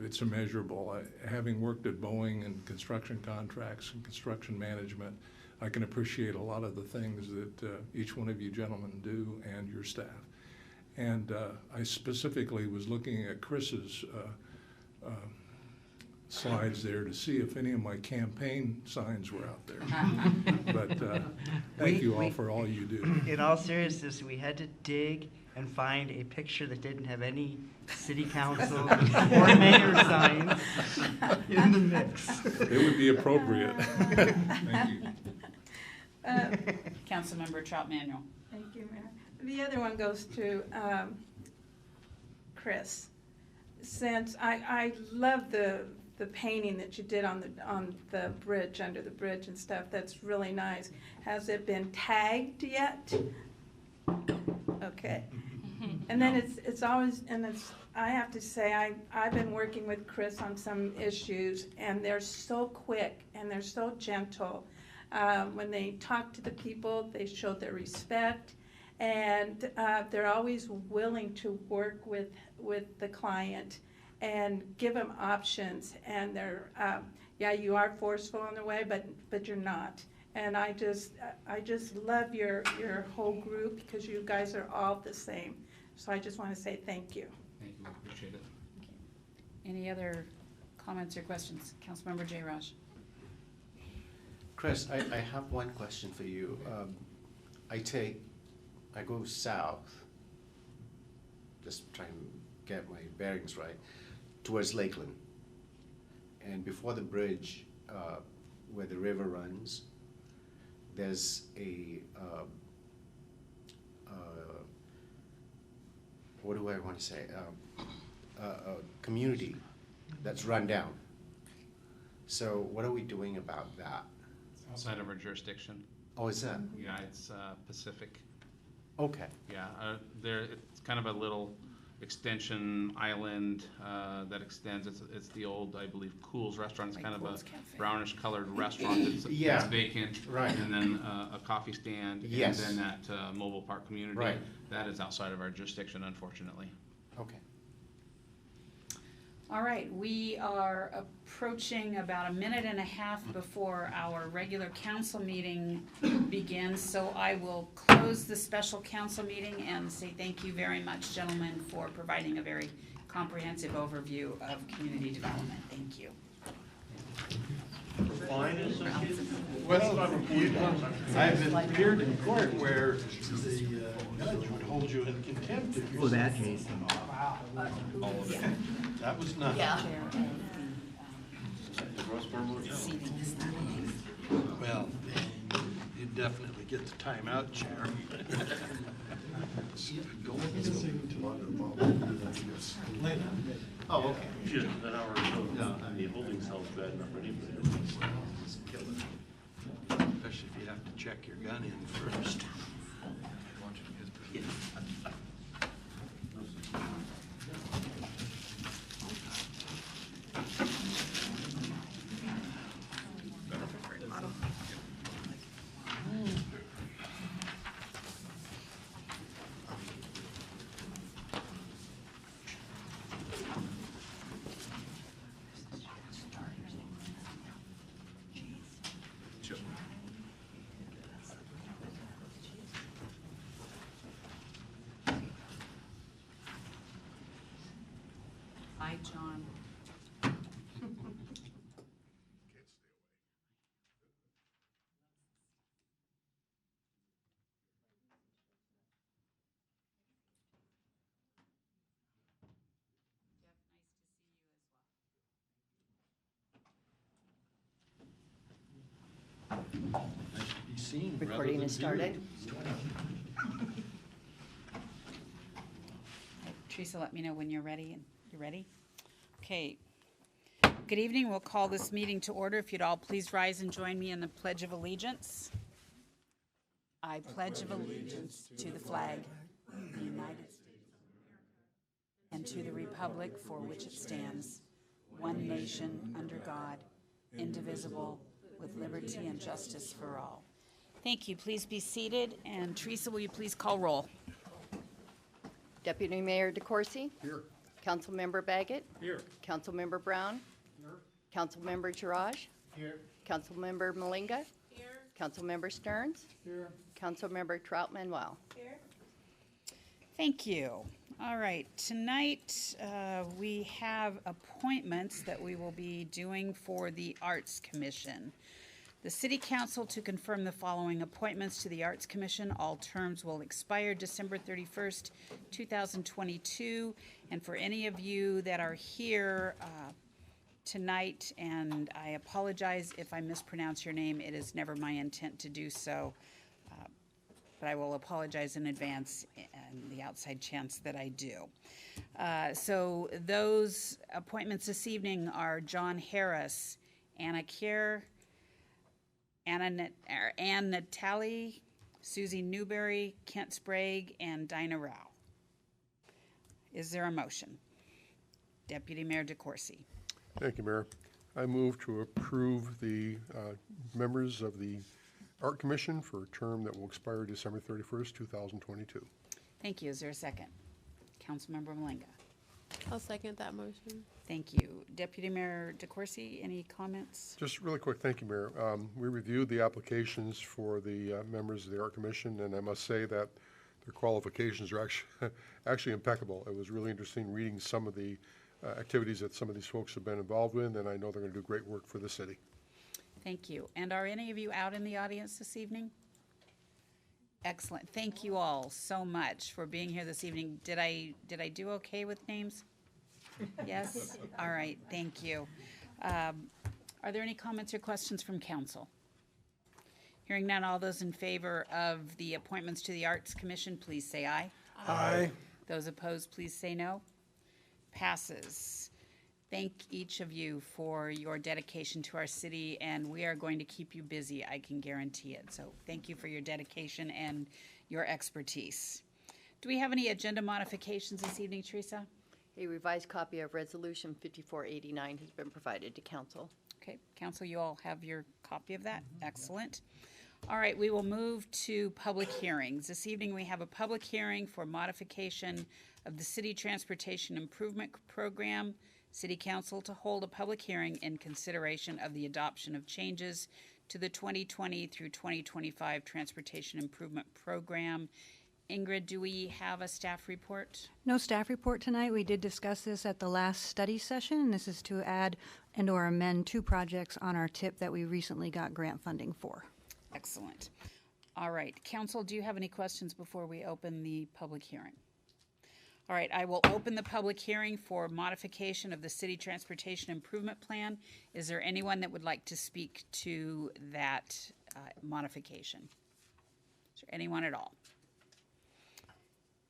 Speaker 2: it's immeasurable. Having worked at Boeing and construction contracts and construction management, I can appreciate a lot of the things that each one of you gentlemen do and your staff. And I specifically was looking at Chris's slides there to see if any of my campaign signs were out there. But thank you all for all you do.
Speaker 6: In all seriousness, we had to dig and find a picture that didn't have any city council or mayor signs in the mix.
Speaker 2: It would be appropriate. Thank you.
Speaker 1: Councilmember Trout Manuel.
Speaker 10: Thank you, Mayor. The other one goes to Chris. Since I love the painting that you did on the bridge, under the bridge and stuff, that's really nice. Has it been tagged yet? Okay. And then it's always, I have to say, I've been working with Chris on some issues, and they're so quick and they're so gentle. When they talk to the people, they show their respect, and they're always willing to work with the client and give them options. And they're, yeah, you are forceful in the way, but you're not. And I just love your whole group, because you guys are all the same. So I just want to say thank you.
Speaker 9: Thank you, I appreciate it.
Speaker 1: Any other comments or questions? Councilmember J. Raj.
Speaker 12: Chris, I have one question for you. I go south, just trying to get my bearings right, towards Lakeland. And before the bridge, where the river runs, there's a, what do I want to say? A community that's run down. So what are we doing about that?
Speaker 9: Outside of our jurisdiction.
Speaker 12: Oh, is that?
Speaker 9: Yeah, it's Pacific.
Speaker 12: Okay.
Speaker 9: Yeah, it's kind of a little extension island that extends. It's the old, I believe, Cool's restaurant. It's
Speaker 1: Like
Speaker 9: kind of
Speaker 1: Cool's
Speaker 9: a
Speaker 1: Cafe.
Speaker 9: brownish colored restaurant that's
Speaker 12: Yeah.
Speaker 9: vacant.
Speaker 12: Right.
Speaker 9: And then a coffee stand.
Speaker 12: Yes.
Speaker 9: And then that mobile park community.
Speaker 12: Right.
Speaker 9: That is outside of our jurisdiction, unfortunately.
Speaker 12: Okay.
Speaker 1: All right, we are approaching about a minute and a half before our regular council meeting begins, so I will close the special council meeting and say thank you very much, gentlemen, for providing a very comprehensive overview of community development. Thank you.
Speaker 13: Well, I've appeared in court where the judge would hold you in contempt if you.
Speaker 6: Oh, that Jason.
Speaker 13: All of it. That was not.
Speaker 1: Yeah.
Speaker 13: Well, you definitely get the timeout chair.
Speaker 12: Oh, okay.
Speaker 14: Just an hour or so. No, I mean, holding cell's bad enough for anybody.
Speaker 13: Especially if you have to check your gun in first.
Speaker 1: John. Yep, nice to see you as well.
Speaker 13: Nice to be seen rather
Speaker 4: Recording
Speaker 13: than
Speaker 4: has started.
Speaker 1: Teresa, let me know when you're ready. You ready? Okay. Good evening. We'll call this meeting to order. If you'd all please rise and join me in the Pledge of Allegiance. I pledge of allegiance to the flag of the United States of America and to the republic for which it stands, one nation under God, indivisible, with liberty and justice for all. Thank you. Please be seated. And Teresa, will you please call roll?
Speaker 4: Deputy Mayor DeCoursey.
Speaker 5: Here.
Speaker 4: Councilmember Baggett.
Speaker 3: Here.
Speaker 4: Councilmember Brown.
Speaker 3: Here.
Speaker 4: Councilmember Girage.
Speaker 3: Here.
Speaker 4: Councilmember Malinga.
Speaker 10: Here.
Speaker 4: Councilmember Stearns.
Speaker 3: Here.
Speaker 4: Councilmember Trout Manuel.
Speaker 10: Here.
Speaker 1: Thank you. All right, tonight we have appointments that we will be doing for the Arts Commission. The City Council to confirm the following appointments to the Arts Commission. All terms will expire December 31st, 2022. And for any of you that are here tonight, and I apologize if I mispronounce your name, it is never my intent to do so. But I will apologize in advance and the outside chance that I do. So those appointments this evening are John Harris, Anna Kier, Ann Natali, Susie Newberry, Kent Sprague, and Dinah Rao. Is there a motion? Deputy Mayor DeCoursey.
Speaker 5: Thank you, Mayor. I move to approve the members of the Art Commission for a term that will expire December 31st, 2022.
Speaker 1: Thank you. Is there a second? Councilmember Malinga.
Speaker 15: I'll second that motion.
Speaker 1: Thank you. Deputy Mayor DeCoursey, any comments?
Speaker 5: Just really quick, thank you, Mayor. We reviewed the applications for the members of the Art Commission, and I must say that their qualifications are actually impeccable. It was really interesting reading some of the activities that some of these folks have been involved with, and I know they're going to do great work for the city.
Speaker 1: Thank you. And are any of you out in the audience this evening? Excellent. Thank you all so much for being here this evening. Did I do okay with names? Yes? All right, thank you. Are there any comments or questions from council? Hearing none, all those in favor of the appointments to the Arts Commission, please say aye.
Speaker 3: Aye.
Speaker 1: Those opposed, please say no. Passes. Thank each of you for your dedication to our city, and we are going to keep you busy, I can guarantee it. So thank you for your dedication and your expertise. Do we have any agenda modifications this evening, Teresa?
Speaker 4: A revised copy of Resolution 5489 has been provided to council.
Speaker 1: Okay, council, you all have your copy of that? Excellent. All right, we will move to public hearings. This evening we have a public hearing for modification of the City Transportation Improvement Program. City Council to hold a public hearing in consideration of the adoption of changes to the 2020 through 2025 Transportation Improvement Program. Ingrid, do we have a staff report?
Speaker 16: No staff report tonight. We did discuss this at the last study session, and this is to add and or amend 2 projects on our TIP that we recently got grant funding for.
Speaker 1: Excellent. All right, council, do you have any questions before we open the public hearing? All right, I will open the public hearing for modification of the City Transportation Improvement Plan. Is there anyone that would like to speak to that modification? Is there anyone at all?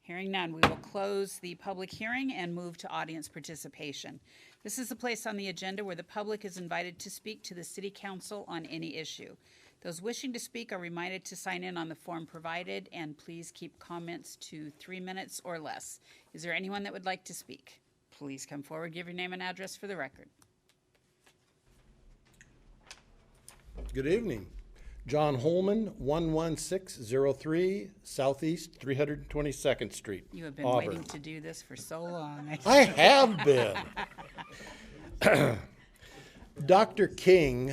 Speaker 1: Hearing none, we will close the public hearing and move to audience participation. This is the place on the agenda where the public is invited to speak to the City Council on any issue. Those wishing to speak are reminded to sign in on the form provided, and please keep comments to 3 minutes or less. Is there anyone that would like to speak? Please come forward, give your name and address for the record.
Speaker 13: Good evening. John Holman, 11603 Southeast 322nd Street.
Speaker 1: You have been
Speaker 13: Auburn.
Speaker 1: waiting to do this for so long.
Speaker 13: I have been. Dr. King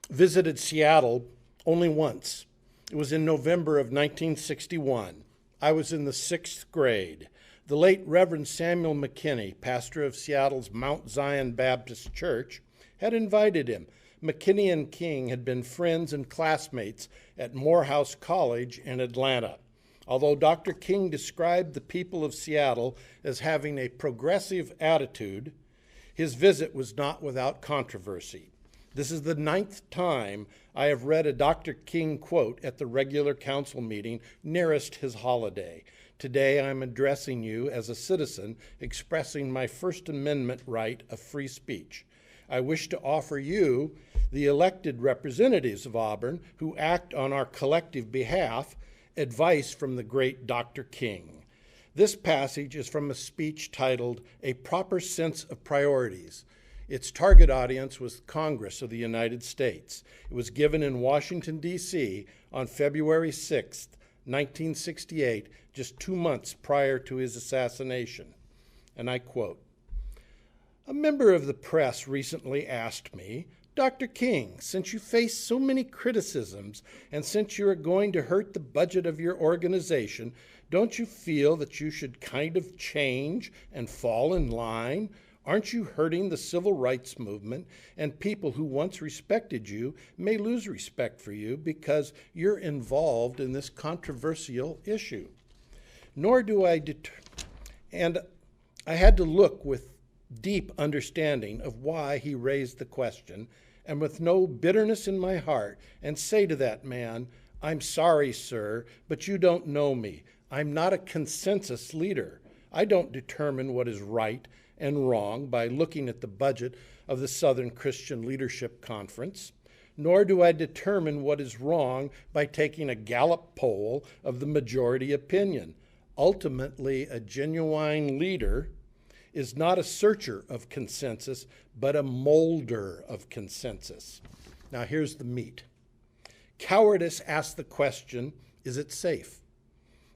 Speaker 13: visited Seattle only once. It was in November of 1961. I was in the 6th grade. The late Reverend Samuel McKinney, pastor of Seattle's Mount Zion Baptist Church, had invited him. McKinney and King had been friends and classmates at Morehouse College in Atlanta. Although Dr. King described the people of Seattle as having a progressive attitude, his visit was not without controversy. This is the 9th time I have read a Dr. King quote at the regular council meeting nearest his holiday. Today I am addressing you as a citizen expressing my First Amendment right of free speech. I wish to offer you, the elected representatives of Auburn who act on our collective behalf, advice from the great Dr. King. This passage is from a speech titled A Proper Sense of Priorities. Its target audience was Congress of the United States. It was given in Washington, D.C. on February 6, 1968, just 2 months prior to his assassination. And I quote, "A member of the press recently asked me, Dr. King, since you face so many criticisms and since you are going to hurt the budget of your organization, don't you feel that you should kind of change and fall in line? Aren't you hurting the civil rights movement, and people who once respected you may lose respect for you because you're involved in this controversial issue? Nor do I and I had to look with deep understanding of why he raised the question, and with no bitterness in my heart, and say to that man, I'm sorry, sir, but you don't know me. I'm not a consensus leader. I don't determine what is right and wrong by looking at the budget of the Southern Christian Leadership Conference, nor do I determine what is wrong by taking a Gallup poll of the majority opinion. Ultimately, a genuine leader is not a searcher of consensus, but a molder of consensus. Now here's the meat. Cowardice asks the question, is it safe?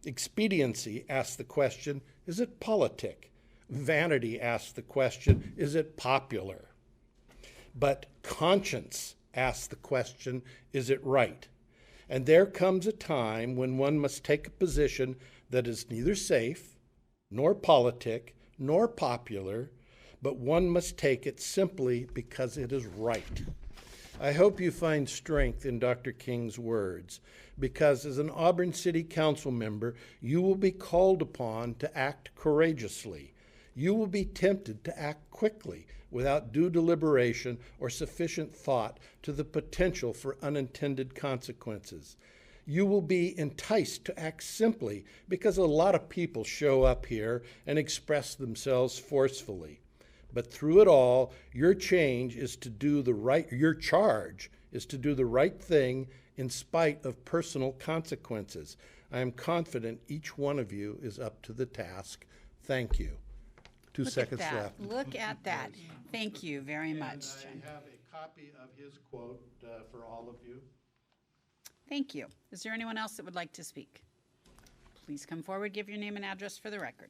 Speaker 13: Expediency asks the question, is it politic? Vanity asks the question, is it popular? But conscience asks the question, is it right? And there comes a time when one must take a position that is neither safe, nor politic, nor popular, but one must take it simply because it is right. I hope you find strength in Dr. King's words, because as an Auburn City Council member, you will be called upon to act courageously. You will be tempted to act quickly without due deliberation or sufficient thought to the potential for unintended consequences. You will be enticed to act simply because a lot of people show up here and express themselves forcefully. But through it all, your charge is to do the right thing in spite of personal consequences. I am confident each one of you is up to the task. Thank you. 2 seconds left.
Speaker 1: Look at that. Thank you very much.
Speaker 13: And I have a copy of his quote for all of you.
Speaker 1: Thank you. Is there anyone else that would like to speak? Please come forward, give your name and address for the record.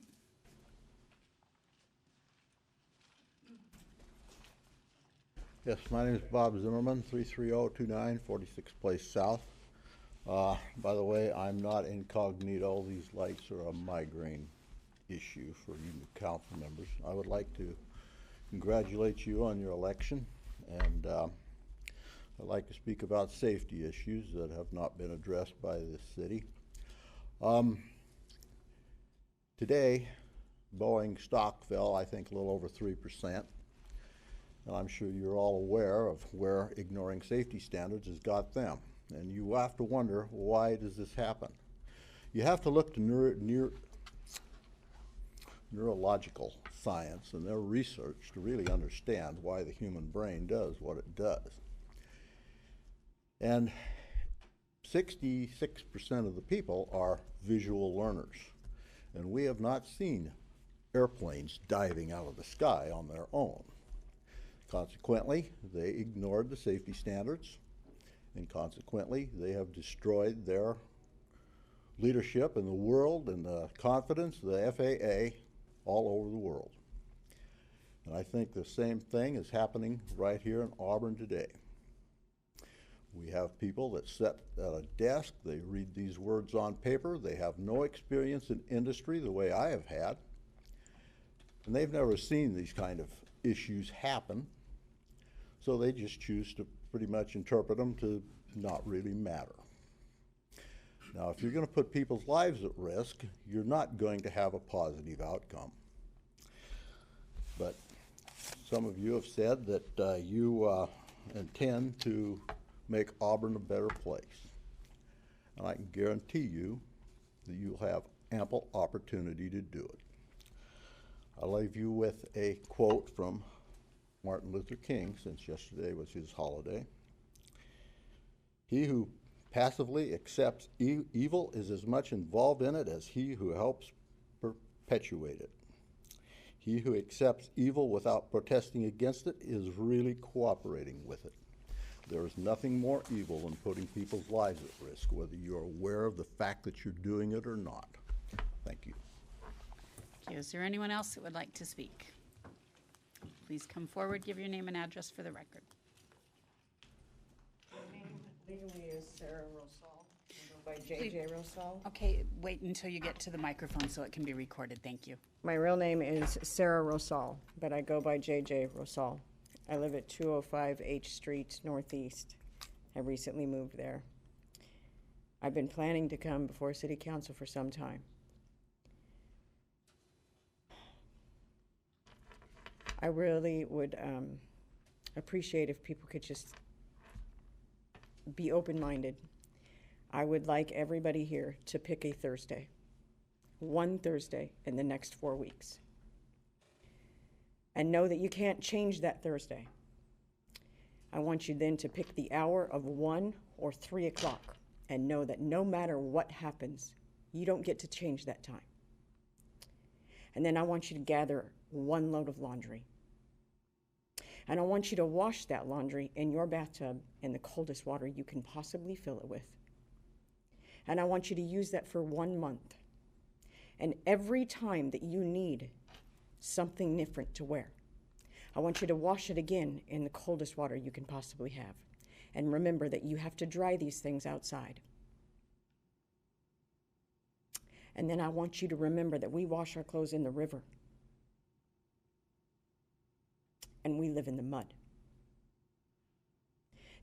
Speaker 17: Yes, my name is Bob Zimmerman, 33029 46th Place South. By the way, I'm not incognito. These lights are a migraine issue for you council members. I would like to congratulate you on your election, and I'd like to speak about safety issues that have not been addressed by the city. Today, Boeing stock fell, I think, a little over 3%. And I'm sure you're all aware of where ignoring safety standards has got them. And you have to wonder, why does this happen? You have to look to neurological science and their research to really understand why the human brain does what it does. And 66% of the people are visual learners. And we have not seen airplanes diving out of the sky on their own. Consequently, they ignored the safety standards, and consequently, they have destroyed their leadership in the world and the confidence of the FAA all over the world. And I think the same thing is happening right here in Auburn today. We have people that sit at a desk, they read these words on paper, they have no experience in industry the way I have had, And they've never seen these kind of issues happen, so they just choose to pretty much interpret them to not really matter. Now, if you're going to put people's lives at risk, you're not going to have a positive outcome. But some of you have said that you intend to make Auburn a better place. And I can guarantee you that you'll have ample opportunity to do it. I'll leave you with a quote from Martin Luther King, since yesterday was his holiday. He who passively accepts evil is as much involved in it as he who helps perpetuate it. He who accepts evil without protesting against it is really cooperating with it. There is nothing more evil than putting people's lives at risk, whether you're aware of the fact that you're doing it or not. Thank you.
Speaker 1: Thank you. Is there anyone else that would like to speak? Please come forward, give your name and address for the record.
Speaker 18: My name legally is Sarah Rosal, by J.J. Rosal.
Speaker 1: Okay, wait until you get to the microphone so it can be recorded. Thank you.
Speaker 18: My real name is Sarah Rosal, but I go by J.J. Rosal. I live at 205 H Street Northeast. I recently moved there. I've been planning to come before City Council for some time. I really would appreciate if people could just be open-minded. I would like everybody here to pick a Thursday, one Thursday in the next 4 weeks. And know that you can't change that Thursday. I want you then to pick the hour of 1 or 3 o'clock and know that no matter what happens, you don't get to change that time. And then I want you to gather 1 load of laundry. And I want you to wash that laundry in your bathtub in the coldest water you can possibly fill it with. And I want you to use that for 1 month. And every time that you need something different to wear, I want you to wash it again in the coldest water you can possibly have. And remember that you have to dry these things outside. And then I want you to remember that we wash our clothes in the river. And we live in the mud.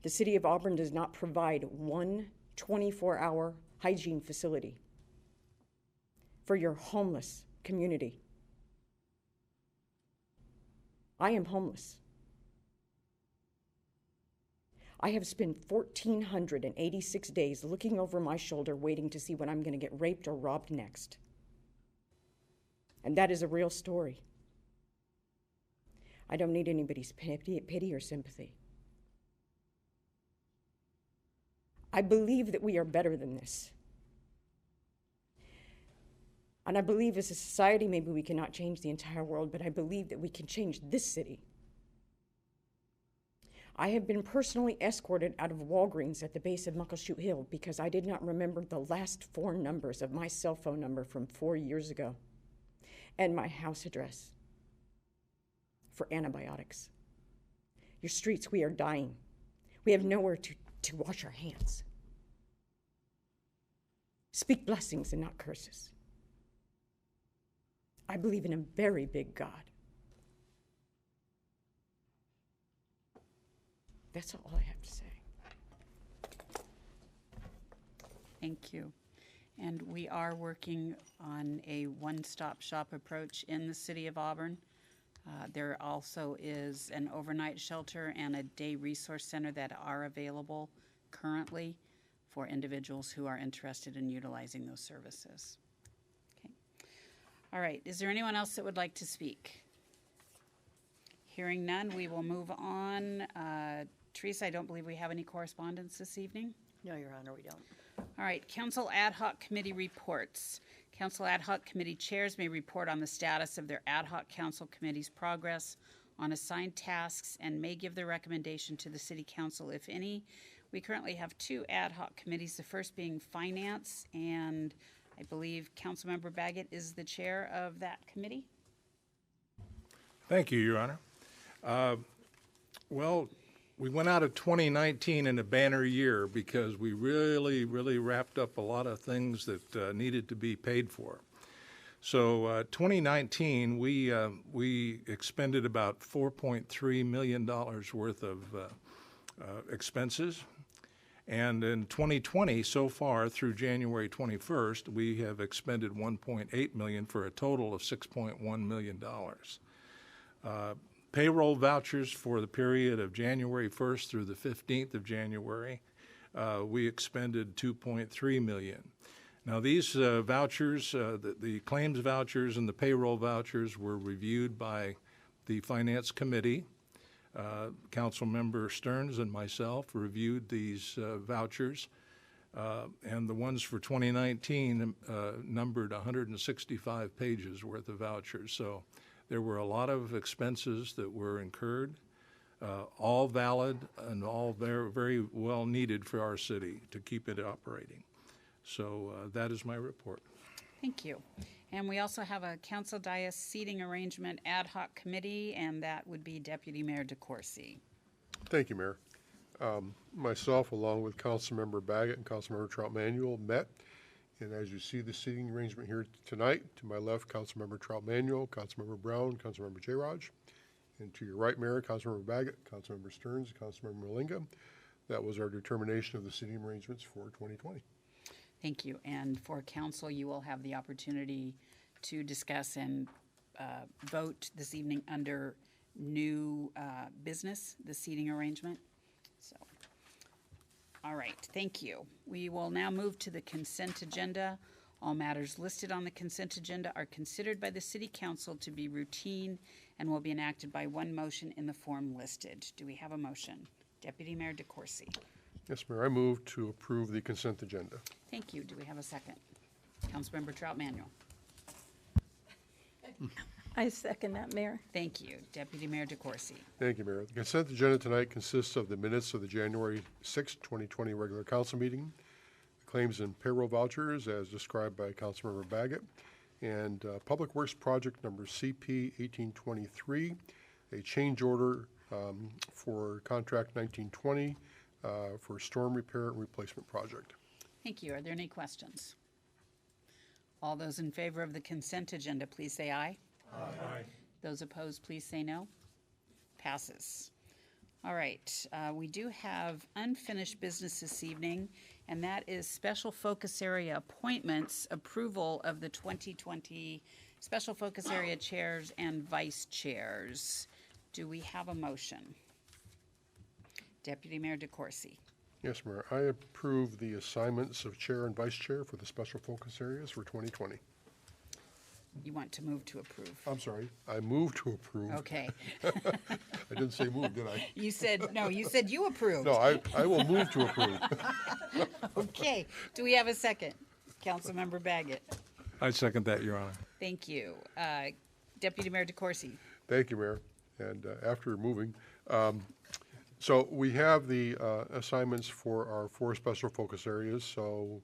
Speaker 18: The city of Auburn does not provide one 24-hour hygiene facility for your homeless community. I am homeless. I have spent 1,486 days looking over my shoulder waiting to see when I'm going to get raped or robbed next. And that is a real story. I don't need anybody's pity or sympathy. I believe that we are better than this. And I believe as a society, maybe we cannot change the entire world, but I believe that we can change this city. I have been personally escorted out of Walgreens at the base of Muckleshoot Hill because I did not remember the last 4 numbers of my cell phone number from 4 years ago and my house address for antibiotics. Your streets, we are dying. We have nowhere to wash our hands. Speak blessings and not curses. I believe in a very big God. That's all I have to say.
Speaker 1: Thank you. And we are working on a one-stop shop approach in the city of Auburn. There also is an overnight shelter and a day resource center that are available currently for individuals who are interested in utilizing those services. Okay. All right, is there anyone else that would like to speak? Hearing none, we will move on. Teresa, I don't believe we have any correspondence this evening.
Speaker 4: No, Your Honor, we don't.
Speaker 1: All right, Council Ad Hoc Committee reports. Council Ad Hoc Committee chairs may report on the status of their ad hoc council committee's progress on assigned tasks and may give their recommendation to the City Council, if any. We currently have 2 ad hoc committees, the first being Finance, and I believe Councilmember Baggett is the chair of that committee.
Speaker 2: Thank you, Your Honor. Well, we went out of 2019 in a banner year because we really wrapped up a lot of things that needed to be paid for. So 2019, we expended about $4.3 million worth of expenses. And in 2020, so far through January 21st, we have expended $1.8 million for a total of $6.1 million. Payroll vouchers for the period of January 1st through the 15th of January, we expended $2.3 million. Now these vouchers, the claims vouchers and the payroll vouchers were reviewed by the Finance Committee. Councilmember Stearns and myself reviewed these vouchers, and the ones for 2019 numbered 165 pages worth of vouchers. So there were a lot of expenses that were incurred, all valid and all very, very well needed for our city to keep it operating. So that is my report.
Speaker 1: Thank you. And we also have a council dais seating arrangement ad hoc committee, and that would be Deputy Mayor DeCoursey.
Speaker 5: Thank you, Mayor. Myself, along with Councilmember Baggett and Councilmember Trout Manuel, met. And as you see the seating arrangement here tonight, to my left, Councilmember Trout Manuel, Councilmember Brown, Councilmember J-Raj. And to your right, Mayor, Councilmember Baggett, Councilmember Stearns, Councilmember Malinga. That was our determination of the seating arrangements for 2020.
Speaker 1: Thank you. And for council, you will have the opportunity to discuss and vote this evening under new business, the seating arrangement. So, all right, thank you. We will now move to the consent agenda. All matters listed on the consent agenda are considered by the City Council to be routine and will be enacted by one motion in the form listed. Do we have a motion? Deputy Mayor DeCoursey.
Speaker 5: Yes, Mayor, I move to approve the consent agenda.
Speaker 1: Thank you. Do we have a second? Councilmember Trout Manuel.
Speaker 10: I second that, Mayor.
Speaker 1: Thank you. Deputy Mayor DeCoursey.
Speaker 5: Thank you, Mayor. The consent agenda tonight consists of the minutes of the January 6, 2020 regular council meeting, the claims and payroll vouchers as described by Councilmember Baggett, and Public Works Project number CP 1823, a change order for contract 1920 for storm repair and replacement project.
Speaker 1: Thank you. Are there any questions? All those in favor of the consent agenda, please say aye.
Speaker 2: Aye.
Speaker 1: Those opposed, please say no. Passes. All right. We do have unfinished business this evening, and that is special focus area appointments, approval of the 2020 special focus area chairs and vice chairs. Do we have a motion? Deputy Mayor DeCoursey.
Speaker 5: Yes, Mayor. I approve the assignments of chair and vice chair for the special focus areas for 2020.
Speaker 1: You want to move to approve?
Speaker 5: I'm sorry. I move to approve.
Speaker 1: Okay.
Speaker 5: I didn't say move, did I?
Speaker 1: You said, no, you said you approved.
Speaker 5: No, I will move to approve.
Speaker 1: Okay. Do we have a second? Councilmember Baggett.
Speaker 2: I second that, Your Honor.
Speaker 1: Thank you. Deputy Mayor DeCoursey.
Speaker 5: Thank you, Mayor. And after moving, so we have the assignments for our 4 special focus areas. So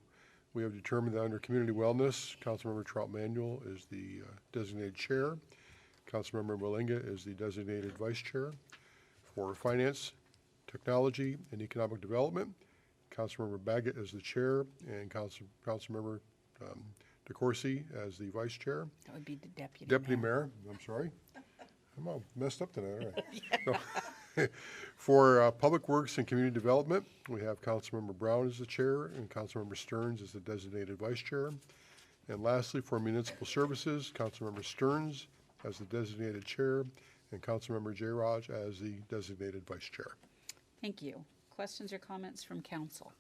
Speaker 5: we have determined that under community wellness, Councilmember Trout Manuel is the designated chair. Councilmember Malinga is the designated vice chair. For finance, technology, and economic development, Councilmember Baggett is the chair, and Councilmember DeCoursey as the vice chair.
Speaker 1: That would be the deputy.
Speaker 5: Deputy Mayor, I'm sorry. I'm all messed up tonight, aren't I? No. For Public Works and Community Development, we have Councilmember Brown as the chair and Councilmember Stearns as the designated vice chair. And lastly, for Municipal Services, Councilmember Stearns as the designated chair and Councilmember J-Raj as the designated vice chair.
Speaker 1: Thank you. Questions or comments from council?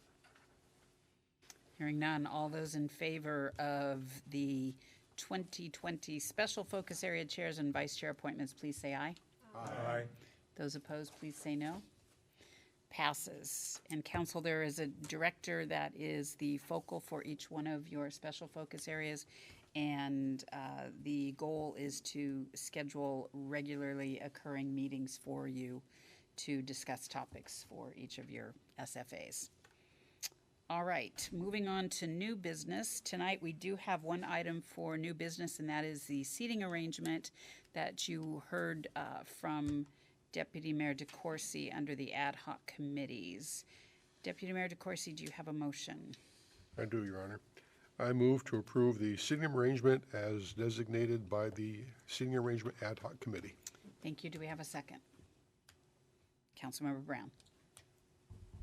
Speaker 1: Hearing none, all those in favor of the 2020 special focus area chairs and vice chair appointments, please say aye.
Speaker 2: Aye.
Speaker 1: Those opposed, please say no. Passes. And council, there is a director that is the focal for each one of your special focus areas, and the goal is to schedule regularly occurring meetings for you to discuss topics for each of your SFAs. All right, moving on to new business. Tonight we do have one item for new business, and that is the seating arrangement that you heard from Deputy Mayor DeCoursey under the ad hoc committees. Deputy Mayor DeCoursey, do you have a motion?
Speaker 5: I do, Your Honor. I move to approve the seating arrangement as designated by the Seating Arrangement Ad Hoc Committee.
Speaker 1: Thank you. Do we have a second? Councilmember Brown.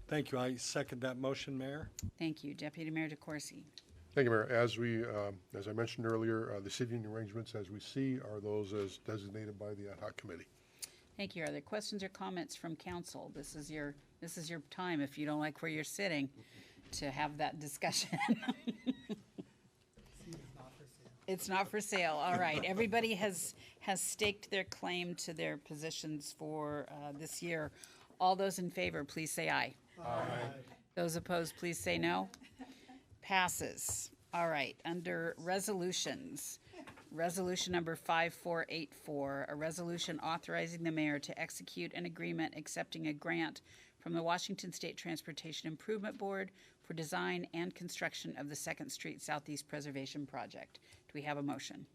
Speaker 3: Thank you. I second that motion, Mayor.
Speaker 1: Thank you. Deputy Mayor DeCoursey.
Speaker 5: Thank you, Mayor. As I mentioned earlier, the seating arrangements as we see are those as designated by the Ad Hoc Committee.
Speaker 1: Thank you. Are there questions or comments from council? This is your time, if you don't like where you're sitting, to have that discussion. It's not for sale. All right. Everybody has staked their claim to their positions for this year. All those in favor, please say aye. Aye. Those opposed, please say no. Passes. All right. Under resolutions, resolution number 5484, a resolution authorizing the mayor to execute an agreement accepting a grant from the Washington State Transportation Improvement Board for design and construction of the 2nd Street Southeast Preservation Project. Do we have a motion?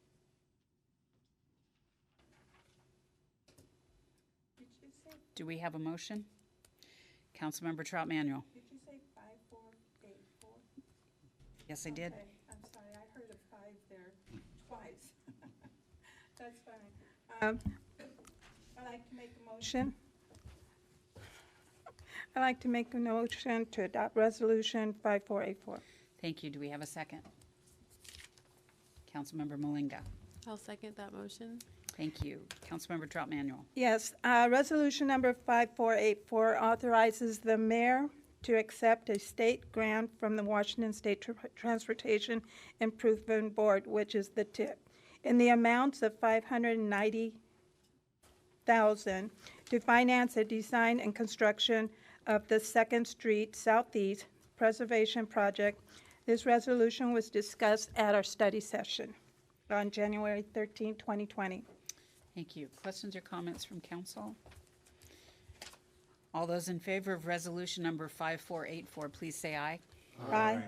Speaker 1: Do we have a motion? Councilmember Trout Manuel.
Speaker 10: Did you say 5484?
Speaker 1: Yes, I did.
Speaker 10: Okay, I'm sorry, I heard a 5 there twice. That's fine. I'd like to make a motion. I'd like to make a motion to adopt resolution 5484.
Speaker 1: Thank you. Do we have a second? Councilmember Malinga.
Speaker 15: I'll second that motion.
Speaker 1: Thank you. Councilmember Trout Manuel.
Speaker 10: Yes, resolution number 5484 authorizes the mayor to accept a state grant from the Washington State Transportation Improvement Board, which is the TIP, in the amounts of $590,000 to finance a design and construction of the 2nd Street Southeast Preservation Project. This resolution was discussed at our study session on January 13, 2020.
Speaker 1: Thank you. Questions or comments from council? All those in favor of resolution number 5484, please say aye.
Speaker 10: Aye.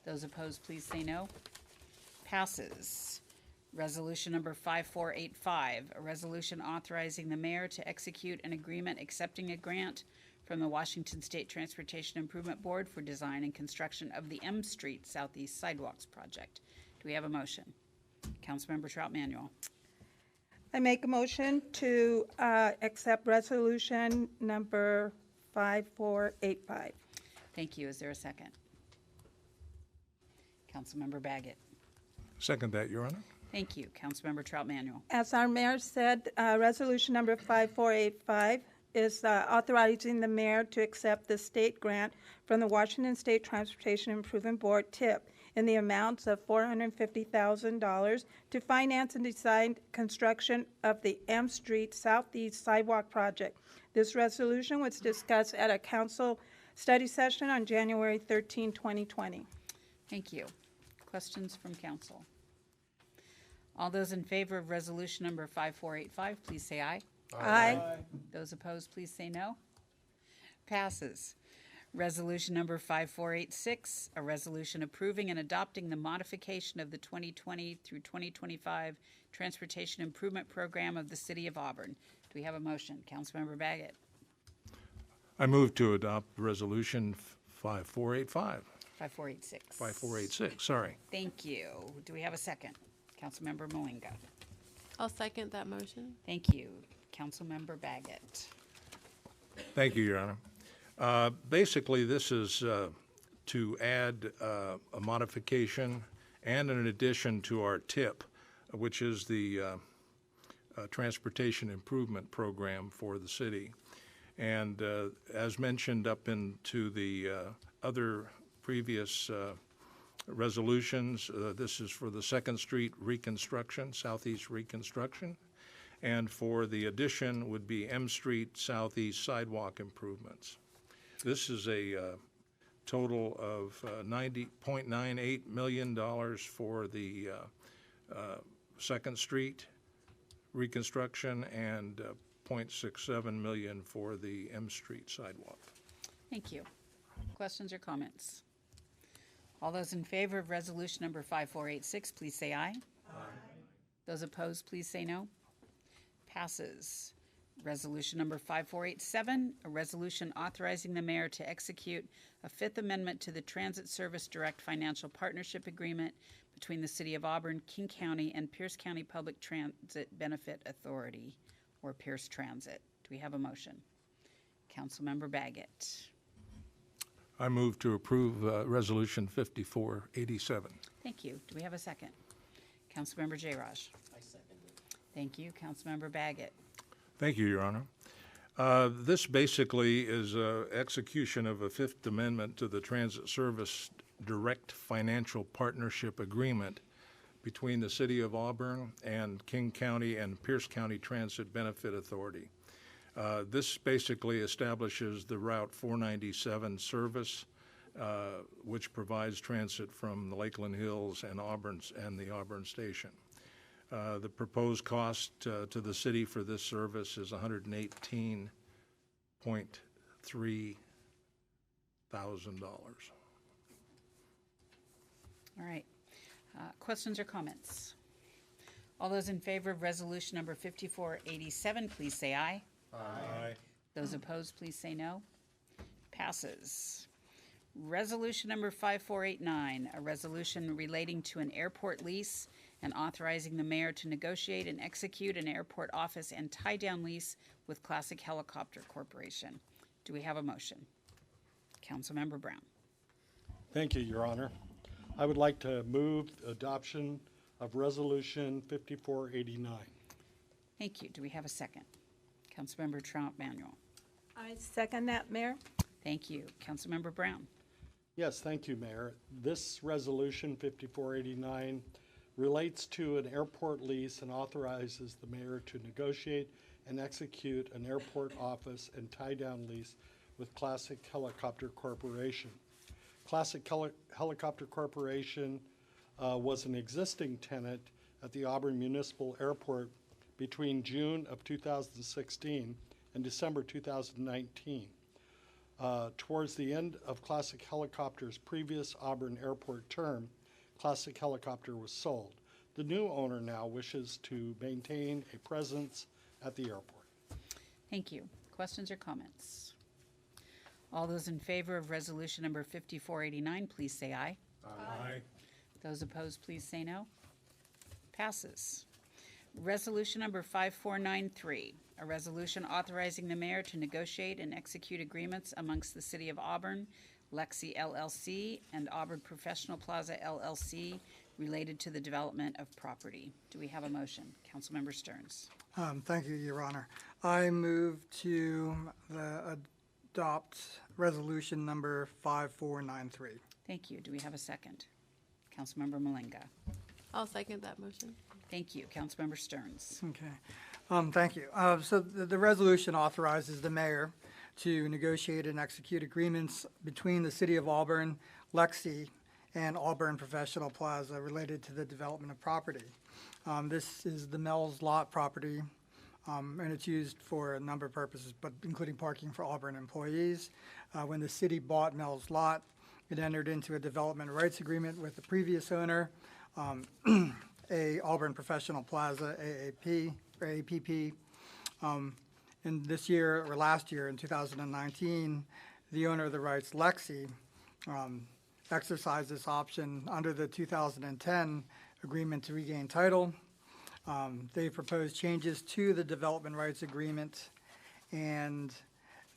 Speaker 1: Those opposed, please say no. Passes. Resolution number 5485, a resolution authorizing the mayor to execute an agreement accepting a grant from the Washington State Transportation Improvement Board for design and construction of the M Street Southeast Sidewalks Project. Do we have a motion? Councilmember Trout Manuel.
Speaker 10: I make a motion to accept resolution number 5485.
Speaker 1: Thank you. Is there a second? Councilmember Baggett.
Speaker 2: Second that, Your Honor.
Speaker 1: Thank you. Councilmember Trout Manuel.
Speaker 10: As our mayor said, resolution number 5485 is authorizing the mayor to accept the state grant from the Washington State Transportation Improvement Board, TIP, in the amounts of $450,000 to finance and design construction of the M Street Southeast Sidewalk Project. This resolution was discussed at a council study session on January 13, 2020.
Speaker 1: Thank you. Questions from council? All those in favor of resolution number 5485, please say aye.
Speaker 10: Aye.
Speaker 1: Those opposed, please say no. Passes. Resolution number 5486, a resolution approving and adopting the modification of the 2020 through 2025 Transportation Improvement Program of the City of Auburn. Do we have a motion? Councilmember Baggett.
Speaker 2: I move to adopt resolution 5485.
Speaker 1: 5486.
Speaker 2: 5486, sorry.
Speaker 1: Thank you. Do we have a second? Councilmember Malinga.
Speaker 15: I'll second that motion.
Speaker 1: Thank you. Councilmember Baggett.
Speaker 2: Thank you, Your Honor. Basically, this is to add a modification and an addition to our TIP, which is the Transportation Improvement Program for the city. And as mentioned up into the other previous resolutions, this is for the 2nd Street reconstruction, Southeast reconstruction. And for the addition would be M Street Southeast sidewalk improvements. This is a total of $90.98 million for the 2nd Street reconstruction and $0.67 million for the M Street sidewalk.
Speaker 1: Thank you. Questions or comments? All those in favor of resolution number 5486, please say aye. Aye. Those opposed, please say no. Passes. Resolution number 5487, a resolution authorizing the mayor to execute a Fifth Amendment to the Transit Service Direct Financial Partnership Agreement between the City of Auburn, King County, and Pierce County Public Transit Benefit Authority, or Pierce Transit. Do we have a motion? Councilmember Baggett.
Speaker 2: I move to approve Resolution 5487.
Speaker 1: Thank you. Do we have a second? Councilmember Jayraj.
Speaker 12: I second it.
Speaker 1: Thank you. Councilmember Baggett.
Speaker 2: Thank you, Your Honor. This basically is execution of a Fifth Amendment to the Transit Service Direct Financial Partnership Agreement between the City of Auburn and King County and Pierce County Transit Benefit Authority. This basically establishes the Route 497 service, which provides transit from the Lakeland Hills and the Auburn Station. The proposed cost to the city for this service is $118.3 thousand.
Speaker 1: All right. Questions or comments? All those in favor of resolution number 5487, please say aye.
Speaker 2: Aye.
Speaker 1: Those opposed, please say no. Passes. Resolution number 5489, a resolution relating to an airport lease and authorizing the mayor to negotiate and execute an airport office and tie-down lease with Classic Helicopter Corporation. Do we have a motion? Councilmember Brown.
Speaker 3: Thank you, Your Honor. I would like to move adoption of Resolution 5489.
Speaker 1: Thank you. Do we have a second? Councilmember Trout Manuel.
Speaker 10: I second that, Mayor.
Speaker 1: Thank you. Councilmember Brown.
Speaker 3: Yes, thank you, Mayor. This Resolution 5489 relates to an airport lease and authorizes the mayor to negotiate and execute an airport office and tie-down lease with Classic Helicopter Corporation. Classic Helicopter Corporation was an existing tenant at the Auburn Municipal Airport between June of 2016 and December 2019. Towards the end of Classic Helicopter's previous Auburn Airport term, Classic Helicopter was sold. The new owner now wishes to maintain a presence at the airport.
Speaker 1: Thank you. Questions or comments? All those in favor of resolution number 5489, please say aye.
Speaker 2: Aye.
Speaker 1: Those opposed, please say no. Passes. Resolution number 5493, a resolution authorizing the mayor to negotiate and execute agreements amongst the City of Auburn, Lexi LLC, and Auburn Professional Plaza LLC related to the development of property. Do we have a motion? Councilmember Stearns.
Speaker 11: Thank you, Your Honor. I move to adopt resolution number 5493.
Speaker 1: Thank you. Do we have a second? Councilmember Malinga.
Speaker 15: I'll second that motion.
Speaker 1: Thank you. Councilmember Stearns.
Speaker 11: Okay. Thank you. So the resolution authorizes the mayor to negotiate and execute agreements between the City of Auburn, Lexi, and Auburn Professional Plaza related to the development of property. This is the Mel's Lot property, and it's used for a number of purposes, but including parking for Auburn employees. When the city bought Mel's Lot, it entered into a development rights agreement with the previous owner, a Auburn Professional Plaza, AAP, or APP. And this year, or last year, in 2019, the owner of the rights, Lexi, exercised this option under the 2010 agreement to regain title. They proposed changes to the development rights agreement, and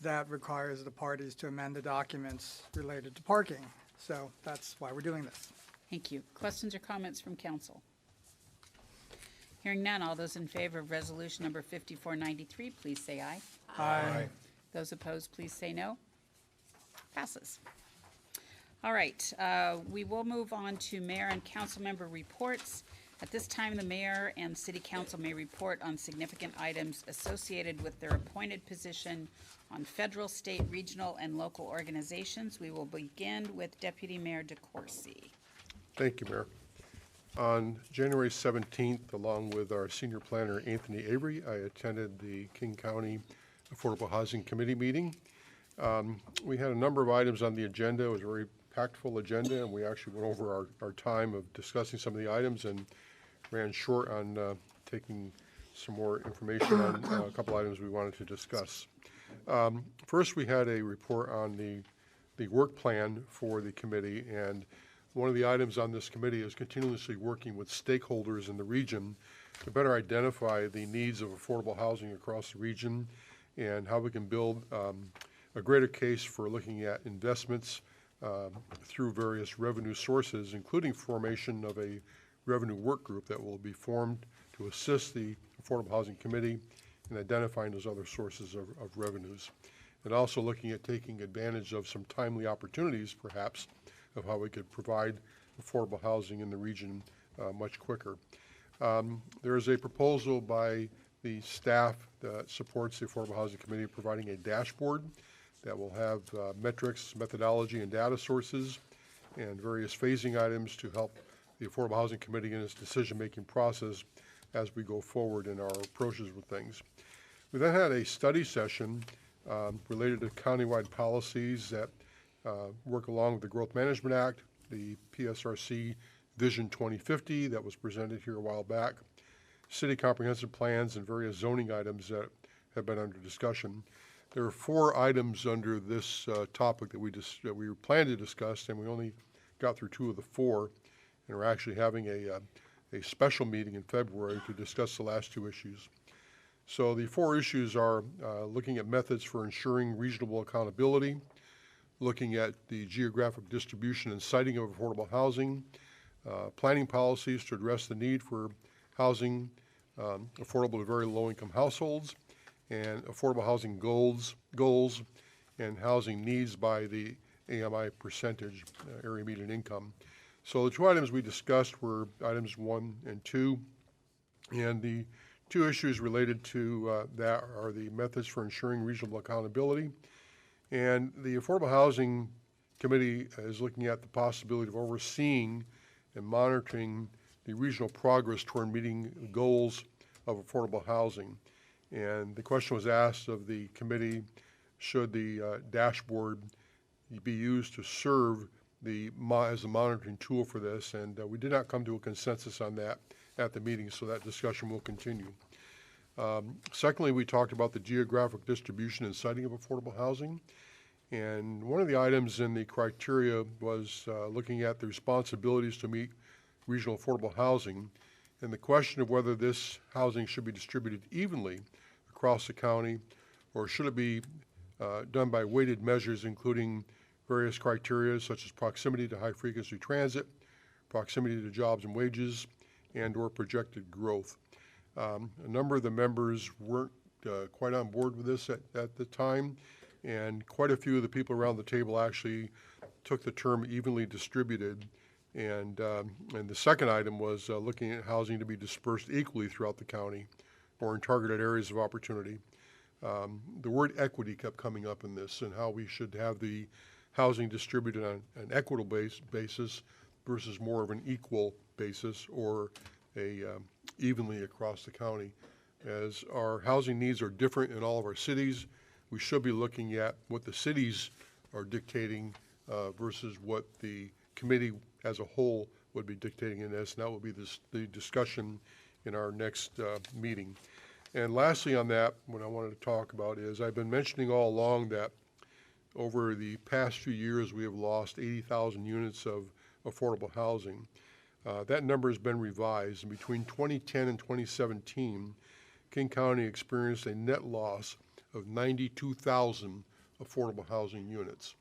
Speaker 11: that requires the parties to amend the documents related to parking. So that's why we're doing this.
Speaker 1: Thank you. Questions or comments from council? Hearing none, all those in favor of resolution number 5493, please say aye.
Speaker 11: Aye.
Speaker 1: Those opposed, please say no. Passes. All right, we will move on to mayor and council member reports. At this time, the mayor and city council may report on significant items associated with their appointed position on federal, state, regional, and local organizations. We will begin with Deputy Mayor DeCoursey.
Speaker 5: Thank you, Mayor. On January 17th, along with our senior planner, Anthony Avery, I attended the King County Affordable Housing Committee meeting. We had a number of items on the agenda. It was a very packed full agenda, and we actually went over our time of discussing some of the items and ran short on taking some more information on a couple items we wanted to discuss. First, we had a report on the work plan for the committee, and one of the items on this committee is continuously working with stakeholders in the region to better identify the needs of affordable housing across the region and how we can build a greater case for looking at investments through various revenue sources, including formation of a revenue work group that will be formed to assist the Affordable Housing Committee in identifying those other sources of revenues. And also looking at taking advantage of some timely opportunities, perhaps, of how we could provide affordable housing in the region much quicker. There is a proposal by the staff that supports the Affordable Housing Committee providing a dashboard that will have metrics, methodology, and data sources, and various phasing items to help the Affordable Housing Committee in its decision-making process as we go forward in our approaches with things. We then had a study session related to countywide policies that work along with the Growth Management Act, the PSRC Vision 2050 that was presented here a while back, city comprehensive plans, and various zoning items that have been under discussion. There are 4 items under this topic that we planned to discuss, and we only got through 2 of the 4, and we're actually having a special meeting in February to discuss the last 2 issues. So the 4 issues are looking at methods for ensuring reasonable accountability, looking at the geographic distribution and siting of affordable housing, planning policies to address the need for housing affordable to very low-income households, and affordable housing goals, and housing needs by the AMI percentage, area median income. So the 2 items we discussed were items 1 and 2, and the 2 issues related to that are the methods for ensuring reasonable accountability. And the Affordable Housing Committee is looking at the possibility of overseeing and monitoring the regional progress toward meeting the goals of affordable housing. And the question was asked of the committee, should the dashboard be used to serve as a monitoring tool for this? And we did not come to a consensus on that at the meeting, so that discussion will continue. Secondly, we talked about the geographic distribution and siting of affordable housing. And one of the items in the criteria was looking at the responsibilities to meet regional affordable housing, and the question of whether this housing should be distributed evenly across the county, or should it be done by weighted measures, including various criteria such as proximity to high-frequency transit, proximity to jobs and wages, and/or projected growth. A number of the members weren't quite on board with this at the time, and quite a few of the people around the table actually took the term evenly distributed. And the second item was looking at housing to be dispersed equally throughout the county or in targeted areas of opportunity. The word equity kept coming up in this, and how we should have the housing distributed on an equitable basis versus more of an equal basis, or a evenly across the county. As our housing needs are different in all of our cities, we should be looking at what the cities are dictating versus what the committee as a whole would be dictating in this, and that will be the discussion in our next meeting. And lastly on that, what I wanted to talk about is I've been mentioning all along that over the past few years we have lost 80,000 units of affordable housing. That number has been revised, and between 2010 and 2017, King County experienced a net loss of 92,000 affordable housing units.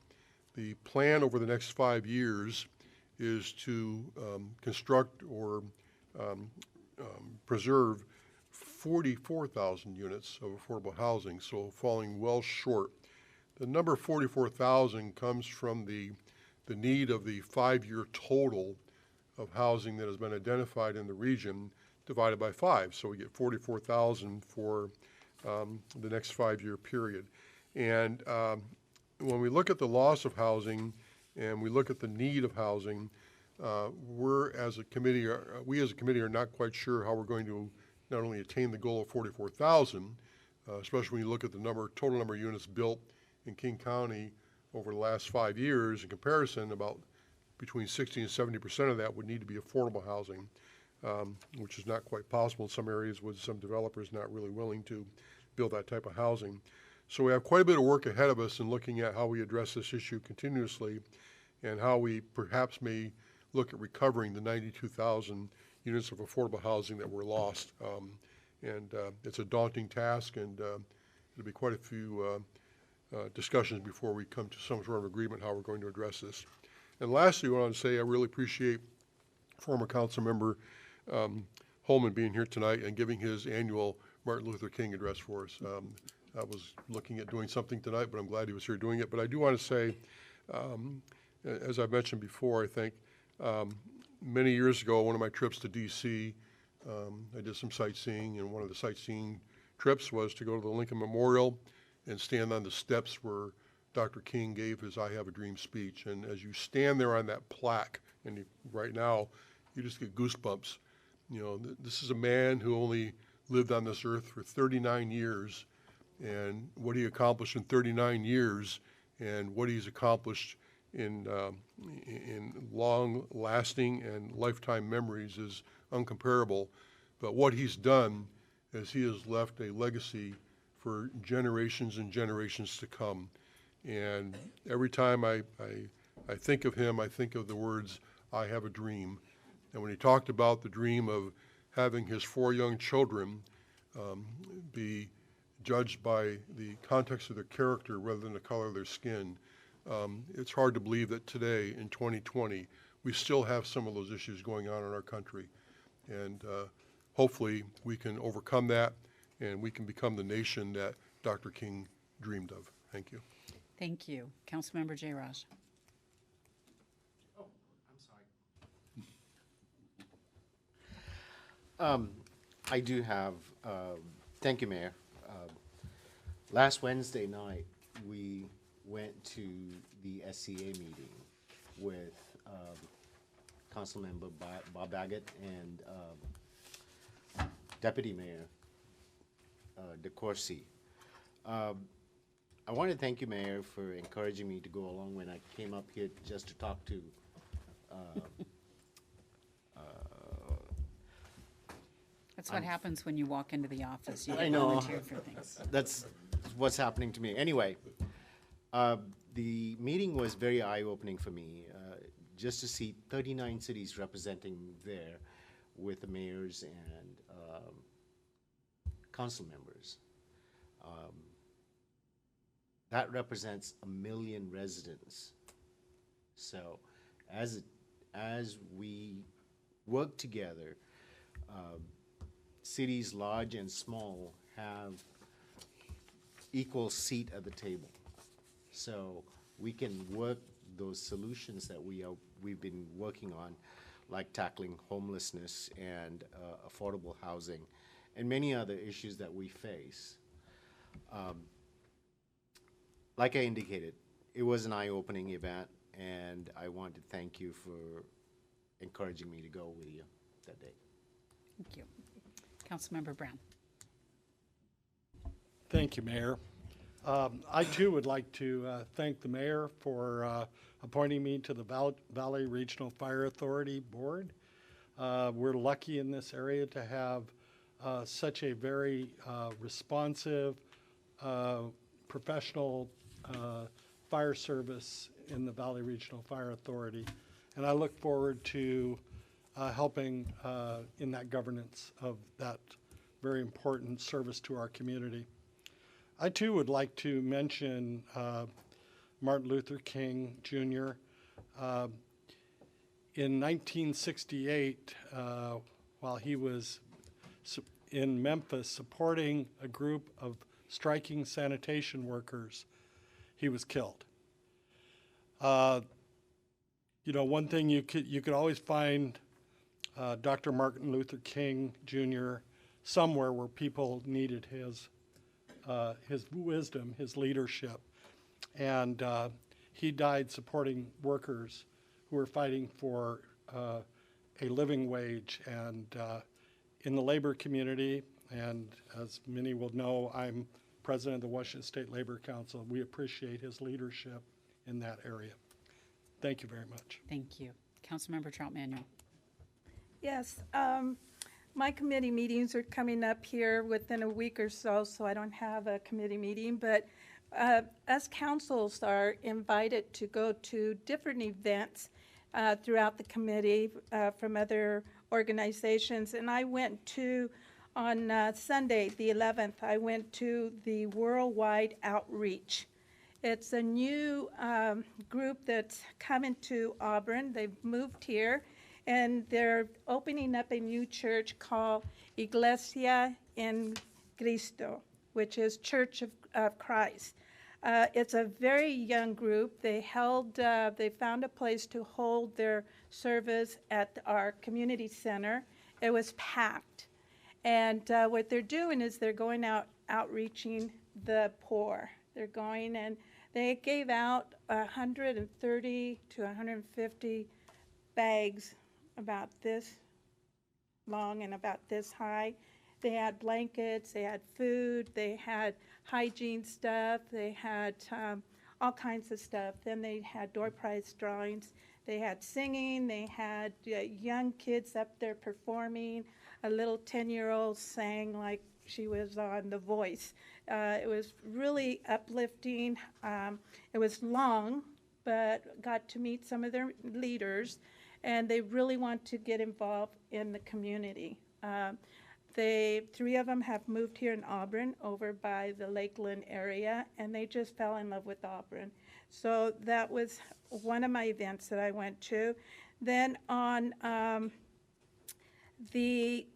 Speaker 5: The plan over the next 5 years is to construct or preserve 44,000 units of affordable housing, so falling well short. The number 44,000 comes from the need of the 5-year total of housing that has been identified in the region divided by 5. So we get 44,000 for the next 5-year period. And when we look at the loss of housing and we look at the need of housing, we as a committee are not quite sure how we're going to not only attain the goal of 44,000, especially when you look at the total number of units built in King County over the last 5 years. In comparison, about between 60 and 70% of that would need to be affordable housing. which is not quite possible in some areas with some developers not really willing to build that type of housing. So we have quite a bit of work ahead of us in looking at how we address this issue continuously and how we perhaps may look at recovering the 92,000 units of affordable housing that were lost. It's a daunting task, and it'll be quite a few discussions before we come to some sort of agreement how we're going to address this. And lastly, I want to say I really appreciate former council member Holman being here tonight and giving his annual Martin Luther King address for us. I was looking at doing something tonight, but I'm glad he was here doing it. But I do want to say, as I mentioned before, I think many years ago, one of my trips to D.C., I did some sightseeing, and one of the sightseeing trips was to go to the Lincoln Memorial and stand on the steps where Dr. King gave his I Have a Dream speech. And as you stand there on that plaque, and right now, you just get goosebumps. You know, this is a man who only lived on this earth for 39 years, and what he accomplished in 39 years and what he's accomplished in long-lasting and lifetime memories is uncomparable. But what he's done is he has left a legacy for generations and generations to come. And every time I think of him, I think of the words, "I have a dream." And when he talked about the dream of having his 4 young children be judged by the context of their character rather than the color of their skin, it's hard to believe that today, in 2020, we still have some of those issues going on in our country. And hopefully we can overcome that and we can become the nation that Dr. King dreamed of. Thank you.
Speaker 1: Thank you. Councilmember J. Raj.
Speaker 12: Oh, I'm sorry. I do have, thank you, Mayor. Last Wednesday night, we went to the SCA meeting with Councilmember Bob Baggett and Deputy Mayor DeCourcy. I want to thank you, Mayor, for encouraging me to go along when I came up here just to talk to
Speaker 1: That's what happens when you walk into the office. You
Speaker 12: I
Speaker 1: get
Speaker 12: know.
Speaker 1: volunteered for things.
Speaker 12: That's what's happening to me. Anyway, the meeting was very eye-opening for me, just to see 39 cities representing there with the mayors and council members. That represents 1 million residents. So as we work together, cities large and small have equal seat at the table. So we can work those solutions that we've been working on, like tackling homelessness and affordable housing and many other issues that we face. Like I indicated, it was an eye-opening event, and I want to thank you for encouraging me to go with you that day.
Speaker 1: Thank you. Councilmember Brown.
Speaker 3: Thank you, Mayor. I too would like to thank the mayor for appointing me to the Valley Regional Fire Authority Board. We're lucky in this area to have such a very responsive, professional fire service in the Valley Regional Fire Authority. And I look forward to helping in that governance of that very important service to our community. I too would like to mention Martin Luther King Jr. In 1968, while he was in Memphis supporting a group of striking sanitation workers, he was killed. You know, one thing you could always find Dr. Martin Luther King Jr. somewhere where people needed his wisdom, his leadership. And he died supporting workers who were fighting for a living wage. And in the labor community, and as many will know, I'm president of the Washington State Labor Council. We appreciate his leadership in that area. Thank you very much.
Speaker 1: Thank you. Councilmember Trout Manuel.
Speaker 10: Yes, my committee meetings are coming up here within a week or so, so I don't have a committee meeting, but us councils are invited to go to different events throughout the committee from other organizations, and I went to, on Sunday, the 11th, I went to the Worldwide Outreach. It's a new group that's coming to Auburn. They've moved here, and they're opening up a new church called Iglesia en Cristo, which is Church of Christ. It's a very young group. They found a place to hold their service at our community center. It was packed. And what they're doing is they're going out outreaching the poor. They're going, and they gave out 130 to 150 bags about this long and about this high. They had blankets, they had food, they had hygiene stuff, they had all kinds of stuff. Then they had door prize drawings. They had singing, they had young kids up there performing. A little 10-year-old sang like she was on The Voice. It was really uplifting. It was long, but got to meet some of their leaders, and they really want to get involved in the community. Three of them have moved here in Auburn, over by the Lakeland area, and they just fell in love with Auburn. So that was one of my events that I went to. Then on the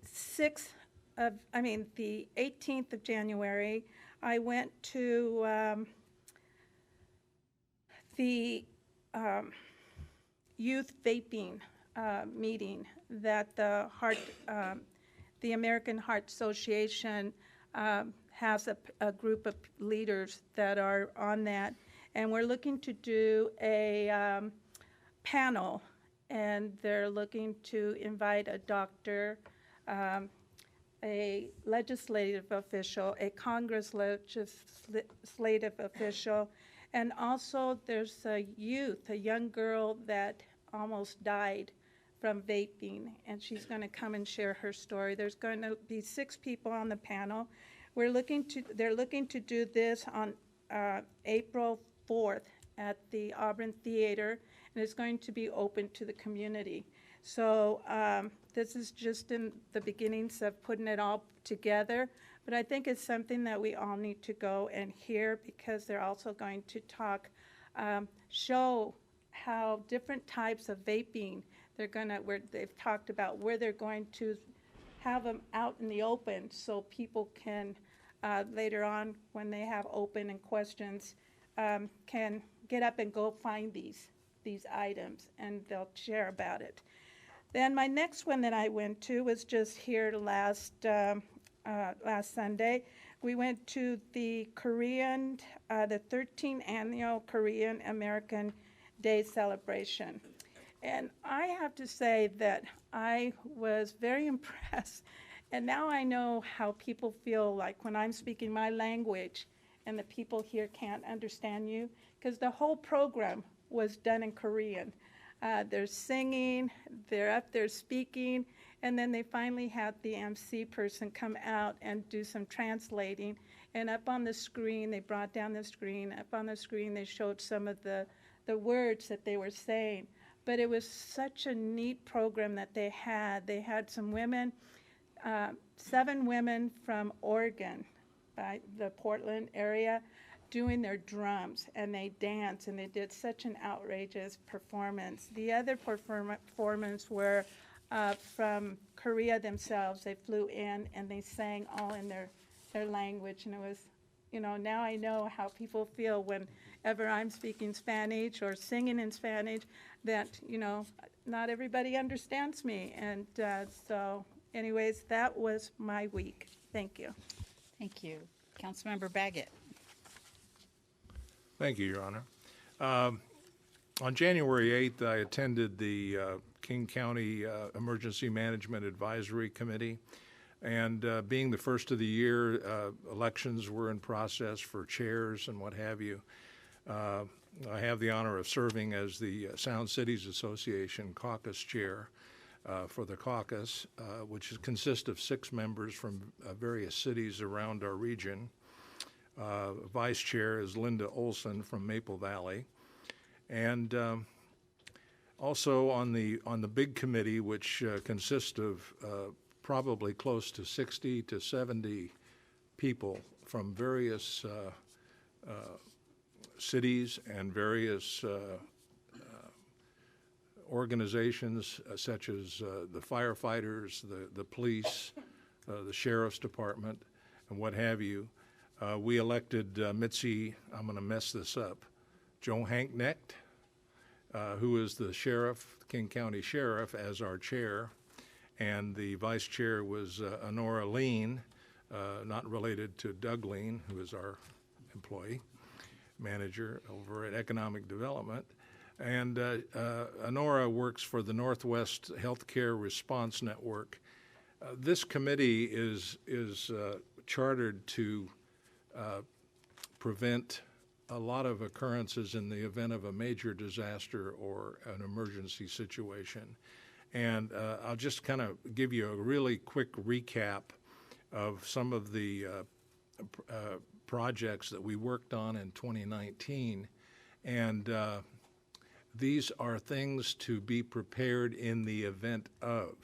Speaker 10: 18th of January, I went to the youth vaping meeting that the American Heart Association has a group of leaders that are on that, and we're looking to do a panel, and they're looking to invite a doctor, a legislative official, a Congress legislative official, and also there's a young girl that almost died from vaping, and she's going to come and share her story. There's going to be 6 people on the panel. They're looking to do this on April 4th at the Auburn Theater, and it's going to be open to the community. So this is just in the beginnings of putting it all together, but I think it's something that we all need to go and hear, because they're also going to show how different types of vaping they've talked about where they're going to have them out in the open, so people can later on, when they have open and questions, can get up and go find these items, and they'll share about it. Then my next one that I went to was just here last Sunday. We went to the 13th annual Korean American Day celebration. And I have to say that I was very impressed. And now I know how people feel like when I'm speaking my language and the people here can't understand you, because the whole program was done in Korean. They're singing, they're up there speaking, and then they finally had the MC person come out and do some translating. And up on the screen, they brought down the screen, up on the screen they showed some of the words that they were saying. But it was such a neat program that they had. They had some women, 7 women from Oregon, by the Portland area, doing their drums, and they danced, and they did such an outrageous performance. The other performance were from Korea themselves. They flew in, and they sang all in their language, and it was, now I know how people feel whenever I'm speaking Spanish or singing in Spanish, that, not everybody understands me. And so anyways, that was my week. Thank you.
Speaker 1: Thank you. Councilmember Baggett.
Speaker 2: Thank you, Your Honor. On January 8th, I attended the King County Emergency Management Advisory Committee. And being the first of the year, elections were in process for chairs and what have you. I have the honor of serving as the Sound Cities Association caucus chair. for the caucus, which consists of 6 members from various cities around our region. Vice Chair is Linda Olson from Maple Valley. And also on the big committee, which consists of probably close to 60 to 70 people from various cities and various organizations such as the firefighters, the police, the sheriff's department, and what have you. We elected Mitzi, I'm going to mess this up, Joe Hanknecht, who is the sheriff, King County Sheriff, as our chair. And the vice chair was Honora Lean, not related to Doug Lean, who is our employee manager over at Economic Development. And Honora works for the Northwest Healthcare Response Network. This committee is chartered to prevent a lot of occurrences in the event of a major disaster or an emergency situation. And I'll just kind of give you a really quick recap of some of the projects that we worked on in 2019. And these are things to be prepared in the event of,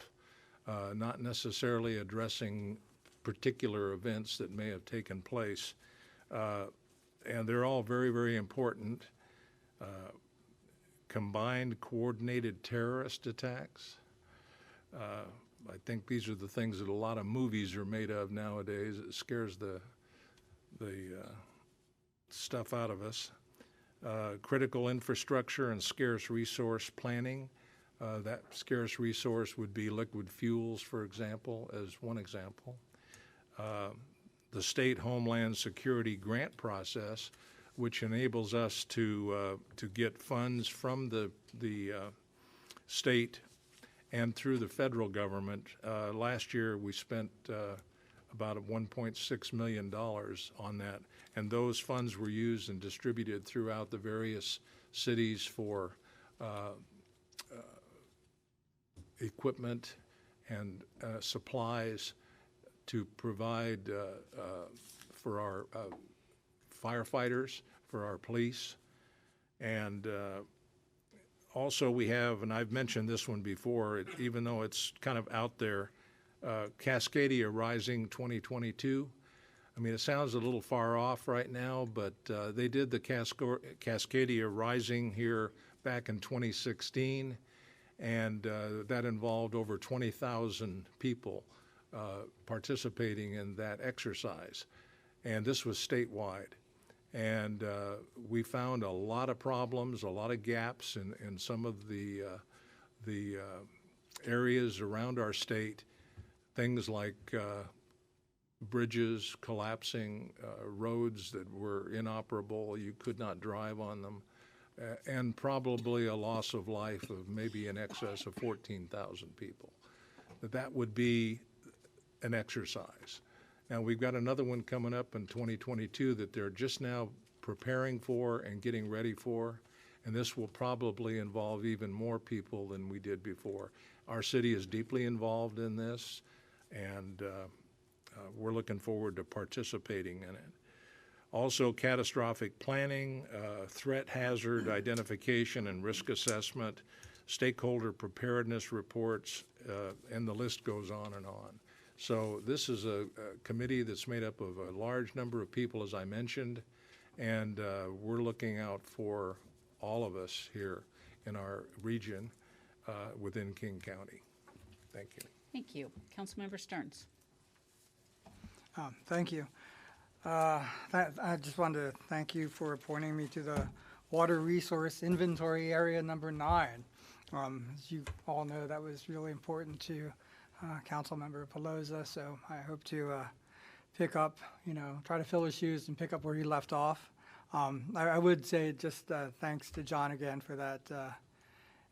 Speaker 2: not necessarily addressing particular events that may have taken place. And they're all very, very important. Combined coordinated terrorist attacks. I think these are the things that a lot of movies are made of nowadays. It scares the stuff out of us. Critical infrastructure and scarce resource planning. That scarce resource would be liquid fuels, for example, as one example. The state Homeland Security grant process, which enables us to get funds from the state and through the federal government. Last year, we spent about $1.6 million on that, and those funds were used and distributed throughout the various cities for equipment and supplies to provide for our firefighters, for our police. And also we have, and I've mentioned this one before, even though it's kind of out there, Cascadia Rising 2022. I mean, it sounds a little far off right now, but they did the Cascadia Rising here back in 2016, and that involved over 20,000 people participating in that exercise. And this was statewide. And we found a lot of problems, a lot of gaps in some of the areas around our state. Things like bridges collapsing, roads that were inoperable, you could not drive on them, and probably a loss of life of maybe in excess of 14,000 people. That would be an exercise. Now, we've got another one coming up in 2022 that they're just now preparing for and getting ready for, and this will probably involve even more people than we did before. Our city is deeply involved in this, and we're looking forward to participating in it. Also, catastrophic planning, threat hazard identification and risk assessment, stakeholder preparedness reports, and the list goes on and on. So this is a committee that's made up of a large number of people, as I mentioned, and we're looking out for all of us here in our region within King County. Thank you.
Speaker 1: Thank you. Councilmember Stearns.
Speaker 11: Thank you. I just wanted to thank you for appointing me to the Water Resource Inventory Area number 9. As you all know, that was really important to Councilmember Pelosa, so I hope to pick up, try to fill his shoes and pick up where he left off. I would say just thanks to John again for that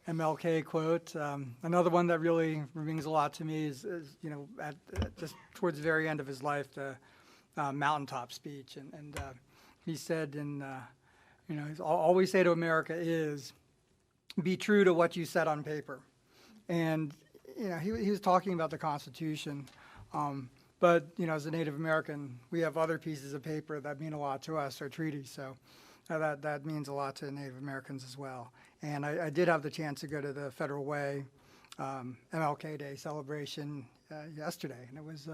Speaker 11: MLK quote. Another one that really means a lot to me is at just towards the very end of his life, the mountaintop speech, and he said, all we say to America is, be true to what you said on paper. And he was talking about the Constitution. But, as a Native American, we have other pieces of paper that mean a lot to us, our treaties. So that means a lot to Native Americans as well. And I did have the chance to go to the Federal Way MLK Day celebration yesterday, and it was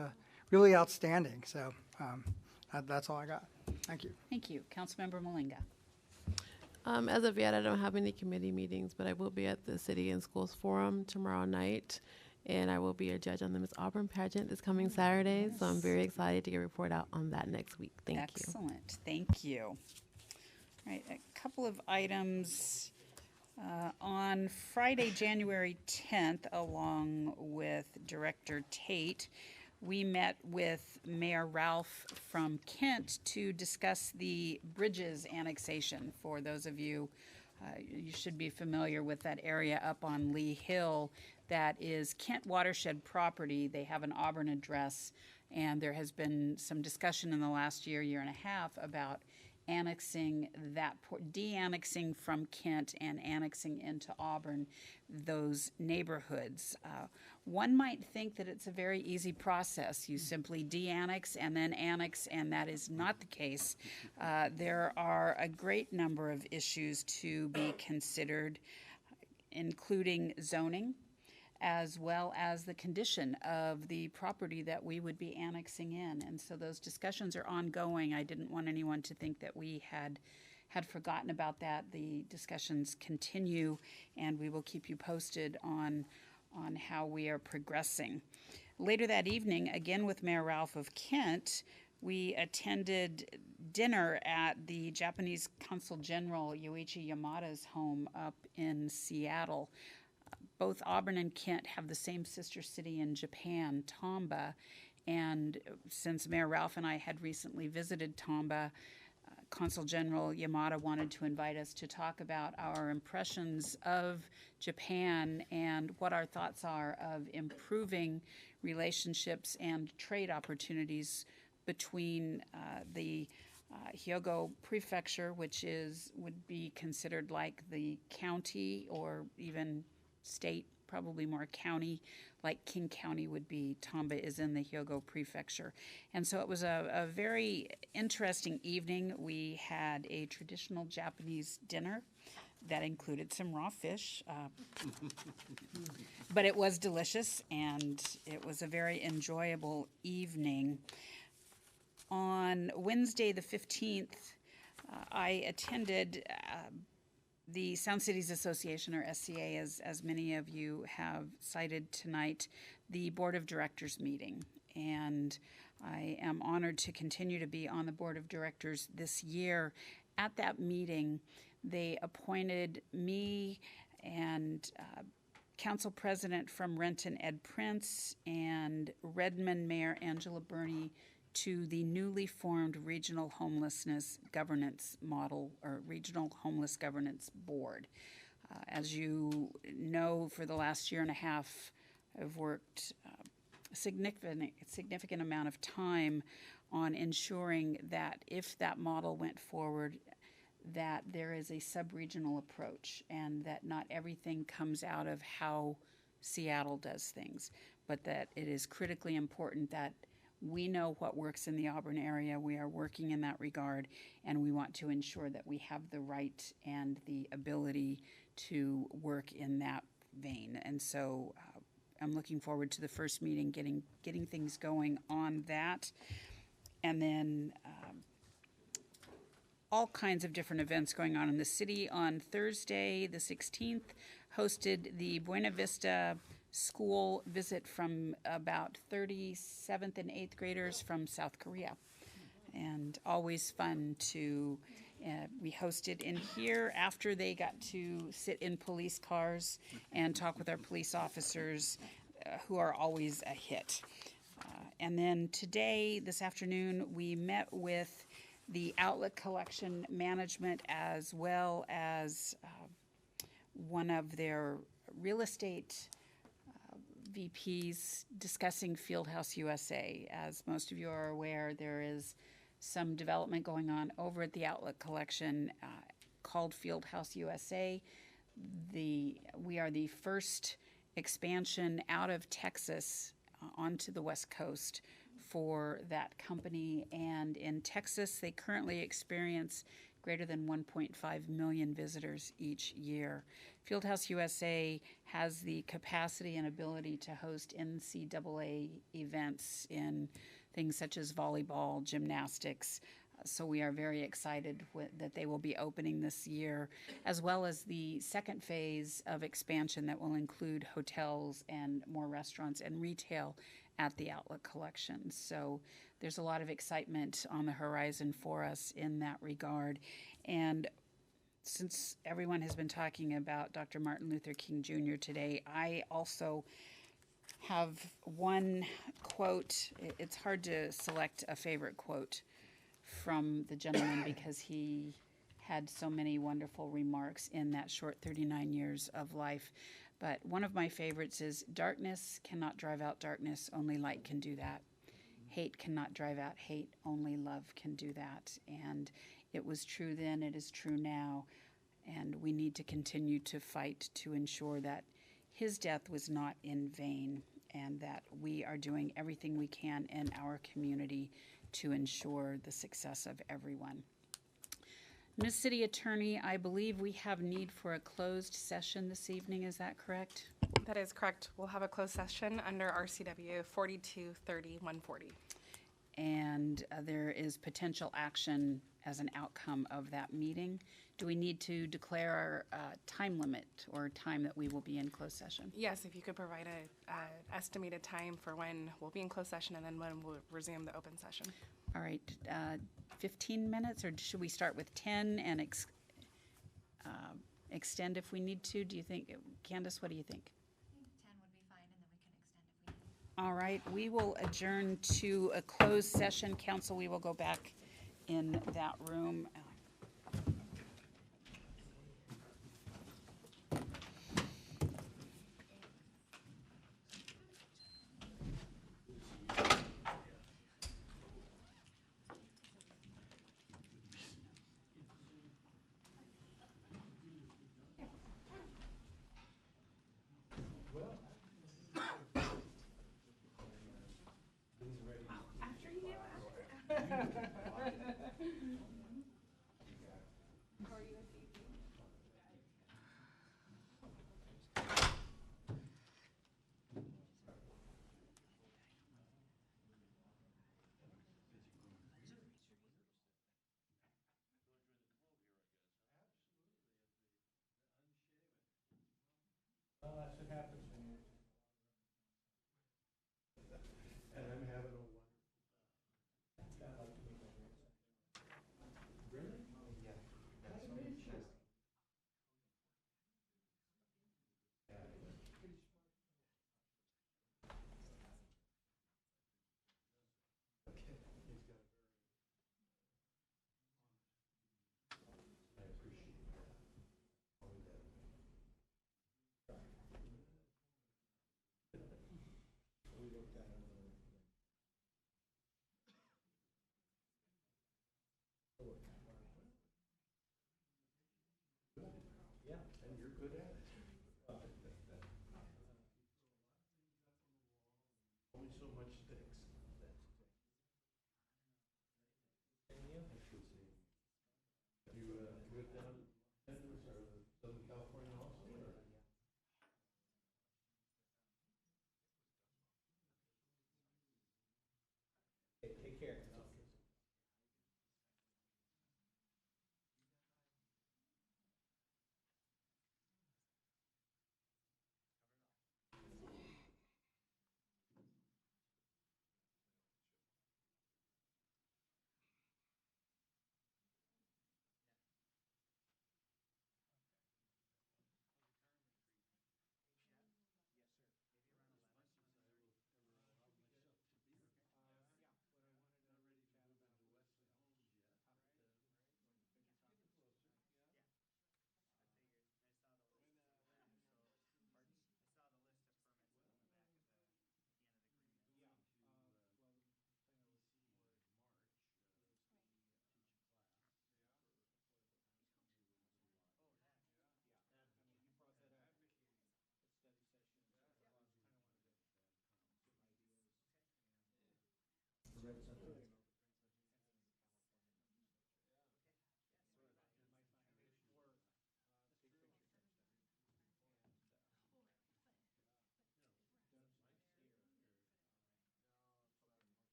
Speaker 11: really outstanding. So that's all I got. Thank you.
Speaker 1: Thank you. Councilmember Malinga.
Speaker 15: As of yet, I don't have any committee meetings, but I will be at the City and Schools Forum tomorrow night, and I will be a judge on the Miss Auburn pageant this coming Saturday, so I'm very excited to get a report out on that next week. Thank you.
Speaker 1: Excellent. Thank you. All right, a couple of items. On Friday, January 10th, along with Director Tate, we met with Mayor Ralph from Kent to discuss the Bridges annexation. For those of you, you should be familiar with that area up on Lee Hill. That is Kent watershed property. They have an Auburn address, and there has been some discussion in the last year and a half about annexing that, de-annexing from Kent and annexing into Auburn those neighborhoods. One might think that it's a very easy process. You simply de-annex and then annex, and that is not the case. There are a great number of issues to be considered, including zoning, as well as the condition of the property that we would be annexing in. And so those discussions are ongoing. I didn't want anyone to think that we had forgotten about that. The discussions continue, and we will keep you posted on how we are progressing. Later that evening, again with Mayor Ralph of Kent, we attended dinner at the Japanese Consul General Yoichi Yamada's home up in Seattle. Both Auburn and Kent have the same sister city in Japan, Tamba, and since Mayor Ralph and I had recently visited Tamba, Consul General Yamada wanted to invite us to talk about our impressions of Japan and what our thoughts are of improving relationships and trade opportunities between the Hyogo Prefecture, which would be considered like the county or even state, probably more county, like King County would be. Tamba is in the Hyogo Prefecture. And so it was a very interesting evening. We had a traditional Japanese dinner that included some raw fish, but it was delicious, and it was a very enjoyable evening. On Wednesday the 15th, I attended the Sound Cities Association, or SCA, as many of you have cited tonight, the Board of Directors meeting. And I am honored to continue to be on the Board of Directors this year. At that meeting, they appointed me and Council President from Renton, Ed Prince, and Redmond Mayor Angela Burney to the newly formed Regional Homelessness Governance Model, or Regional Homeless Governance Board. As you know, for the last year and a half, I've worked a significant amount of time on ensuring that if that model went forward, that there is a sub-regional approach and that not everything comes out of how Seattle does things, but that it is critically important that we know what works in the Auburn area. We are working in that regard, and we want to ensure that we have the right and the ability to work in that vein. And so I'm looking forward to the first meeting, getting things going on that. And then all kinds of different events going on in the city. On Thursday, the 16th, hosted the Buena Vista school visit from about 37th and 8th graders from South Korea. And always fun to, we hosted in here after they got to sit in police cars and talk with our police officers, who are always a hit. And then today, this afternoon, we met with the outlet collection management as well as one of their real estate VPs discussing Fieldhouse USA. As most of you are aware, there is some development going on over at the outlet collection called Fieldhouse USA. We are the first expansion out of Texas onto the West Coast for that company. And in Texas, they currently experience greater than 1.5 million visitors each year. Fieldhouse USA has the capacity and ability to host NCAA events in things such as volleyball, gymnastics. So we are very excited that they will be opening this year, as well as the second phase of expansion that will include hotels and more restaurants and retail at the outlet collection. So there's a lot of excitement on the horizon for us in that regard. And since everyone has been talking about Dr. Martin Luther King Jr. today, I also have one quote. It's hard to select a favorite quote from the gentleman because he had so many wonderful remarks in that short 39 years of life. But one of my favorites is, "Darkness cannot drive out darkness, only light can do that. Hate cannot drive out hate, only love can do that." And it was true then, it is true now, and we need to continue to fight to ensure that his death was not in vain, and that we are doing everything we can in our community to ensure the success of everyone. Ms. City Attorney, I believe we have need for a closed session this evening, is that correct?
Speaker 19: That is correct. We'll have a closed session under RCW 4230-140.
Speaker 1: And there is potential action as an outcome of that meeting. Do we need to declare our time limit or time that we will be in closed session?
Speaker 19: Yes, if you could provide a estimated time for when we'll be in closed session and then when we'll resume the open session.
Speaker 1: All right, 15 minutes, or should we start with 10 and extend if we need to? Do you think, Candace, what do you think?
Speaker 20: I think 10 would be fine, and then we can extend if we need.
Speaker 1: All right, we will adjourn to a closed session. Council, we will go back in that room.
Speaker 19: After you get back.
Speaker 13: Well, that's what happens when you. And I'm having a wonderful time. I'd like to meet my grandson. Really? Oh, yeah. Nice to meet you. Yeah, he's pretty smart. Okay, he's got a very honest. I appreciate that. Oh, that. We looked at it. Yeah, and you're good at it. Only so much sticks. You lived down in Southern California also, or? Hey, take care.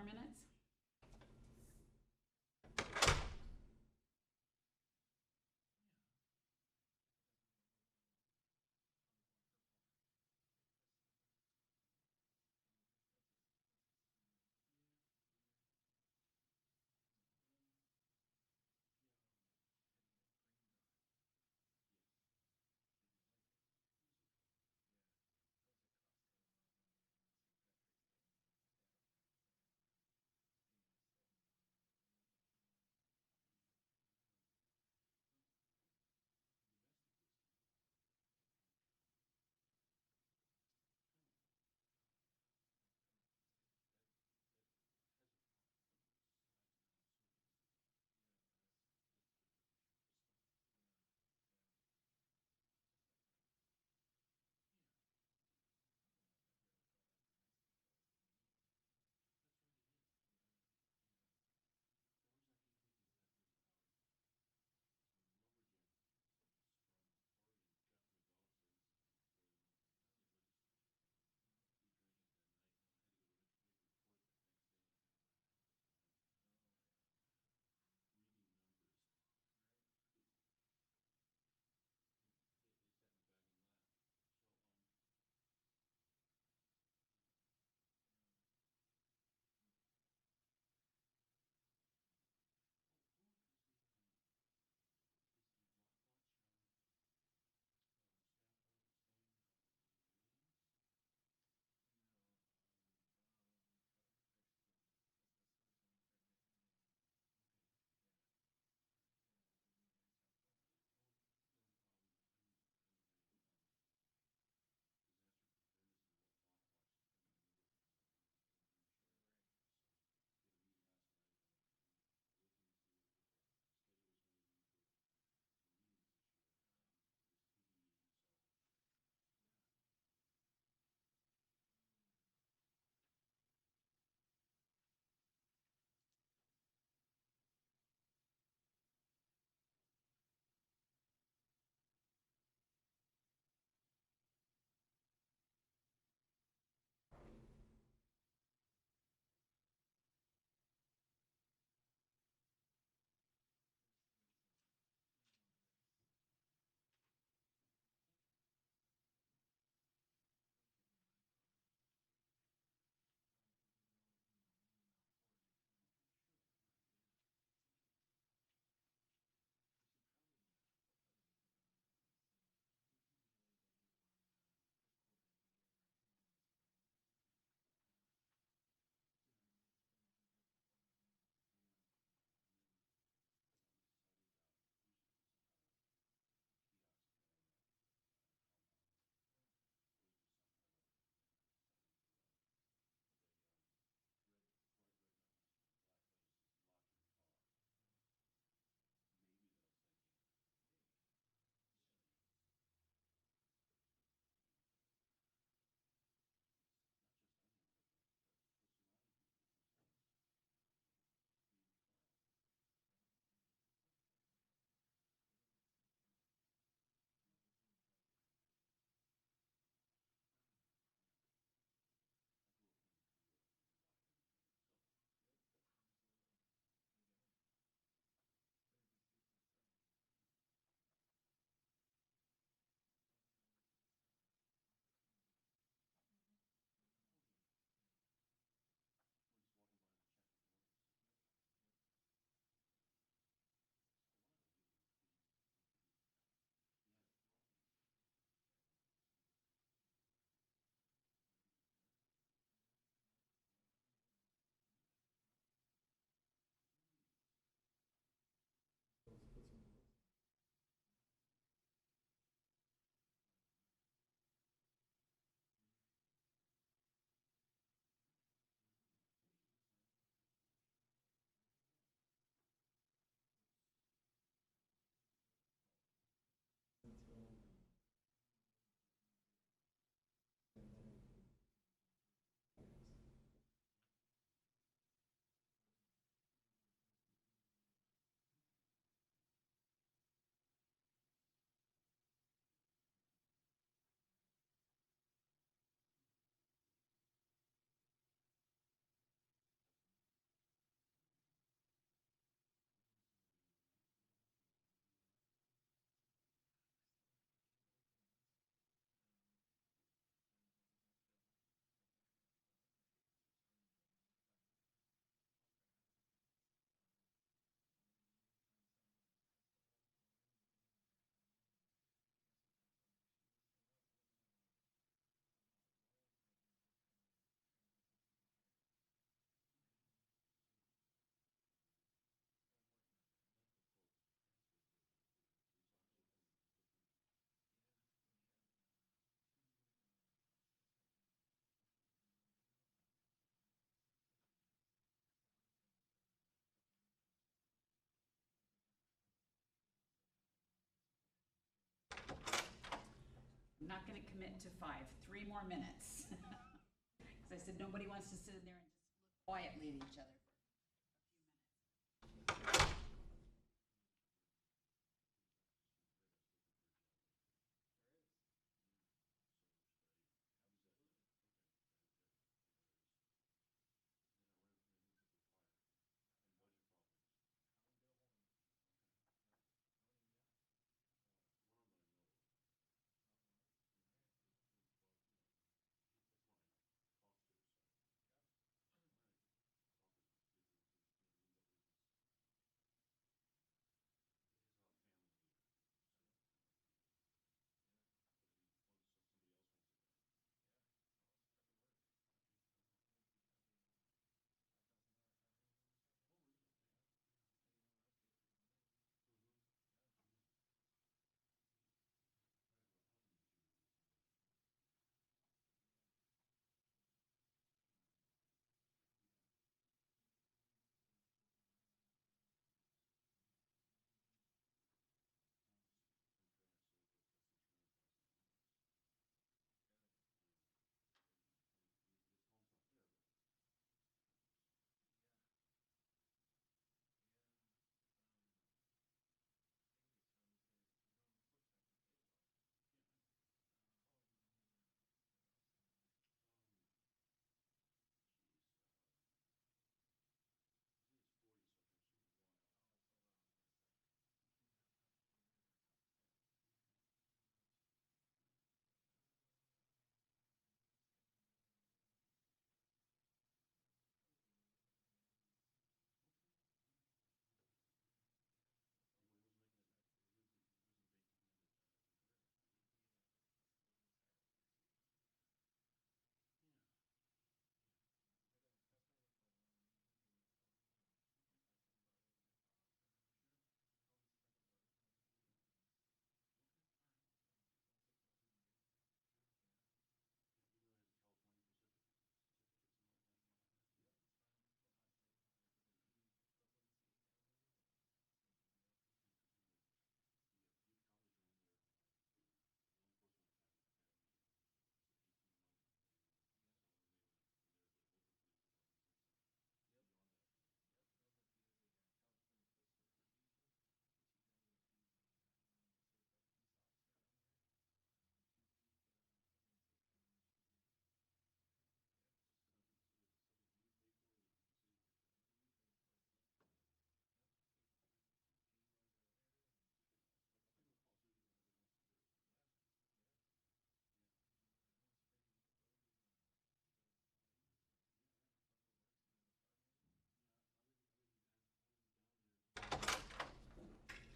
Speaker 1: minutes? I'm not gonna commit to 5, 3 more minutes. Because I said nobody wants to sit in there and just look quietly at each other for a few minutes.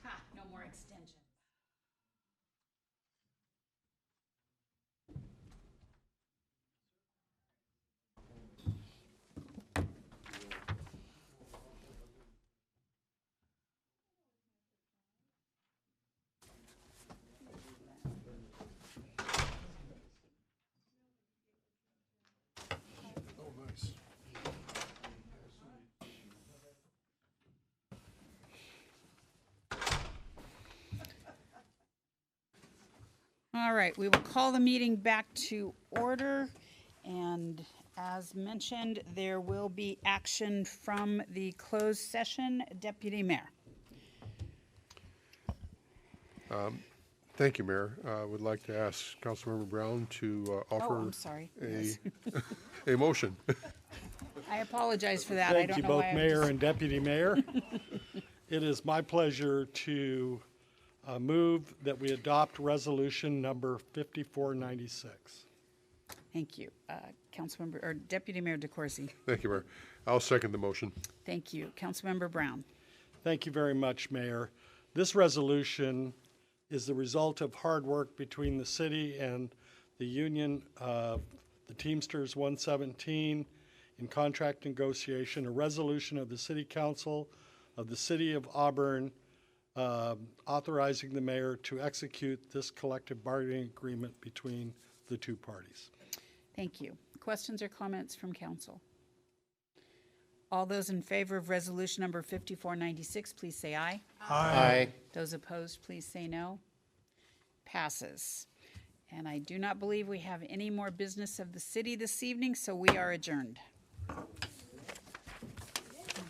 Speaker 1: Ha, no more extensions.
Speaker 5: Oh, nice.
Speaker 1: All right, we will call the meeting back to order. And as mentioned, there will be action from the closed session. Deputy Mayor.
Speaker 5: Thank you, Mayor. I would like to ask Councilmember Brown to offer
Speaker 1: I'm sorry.
Speaker 5: a,
Speaker 1: Yes.
Speaker 5: a motion.
Speaker 1: I apologize for that. I
Speaker 3: Thank
Speaker 1: don't
Speaker 3: you
Speaker 1: know
Speaker 3: both,
Speaker 1: why I
Speaker 3: Mayor
Speaker 1: just-
Speaker 3: and Deputy Mayor. It is my pleasure to move that we adopt resolution number 5496.
Speaker 1: Thank you. Councilmember, or Deputy Mayor DeCoursey.
Speaker 5: Thank you, Mayor. I'll second the motion.
Speaker 1: Thank you. Councilmember Brown.
Speaker 3: Thank you very much, Mayor. This resolution is the result of hard work between the city and the union of the Teamsters 117 in contract negotiation, a resolution of the City Council of the City of Auburn authorizing the mayor to execute this collective bargaining agreement between the two parties.
Speaker 1: Thank you. Questions or comments from council? All those in favor of resolution number 5496, please say aye.
Speaker 13: Aye.
Speaker 1: Those opposed, please say no. Passes. And I do not believe we have any more business of the city this evening, so we are adjourned.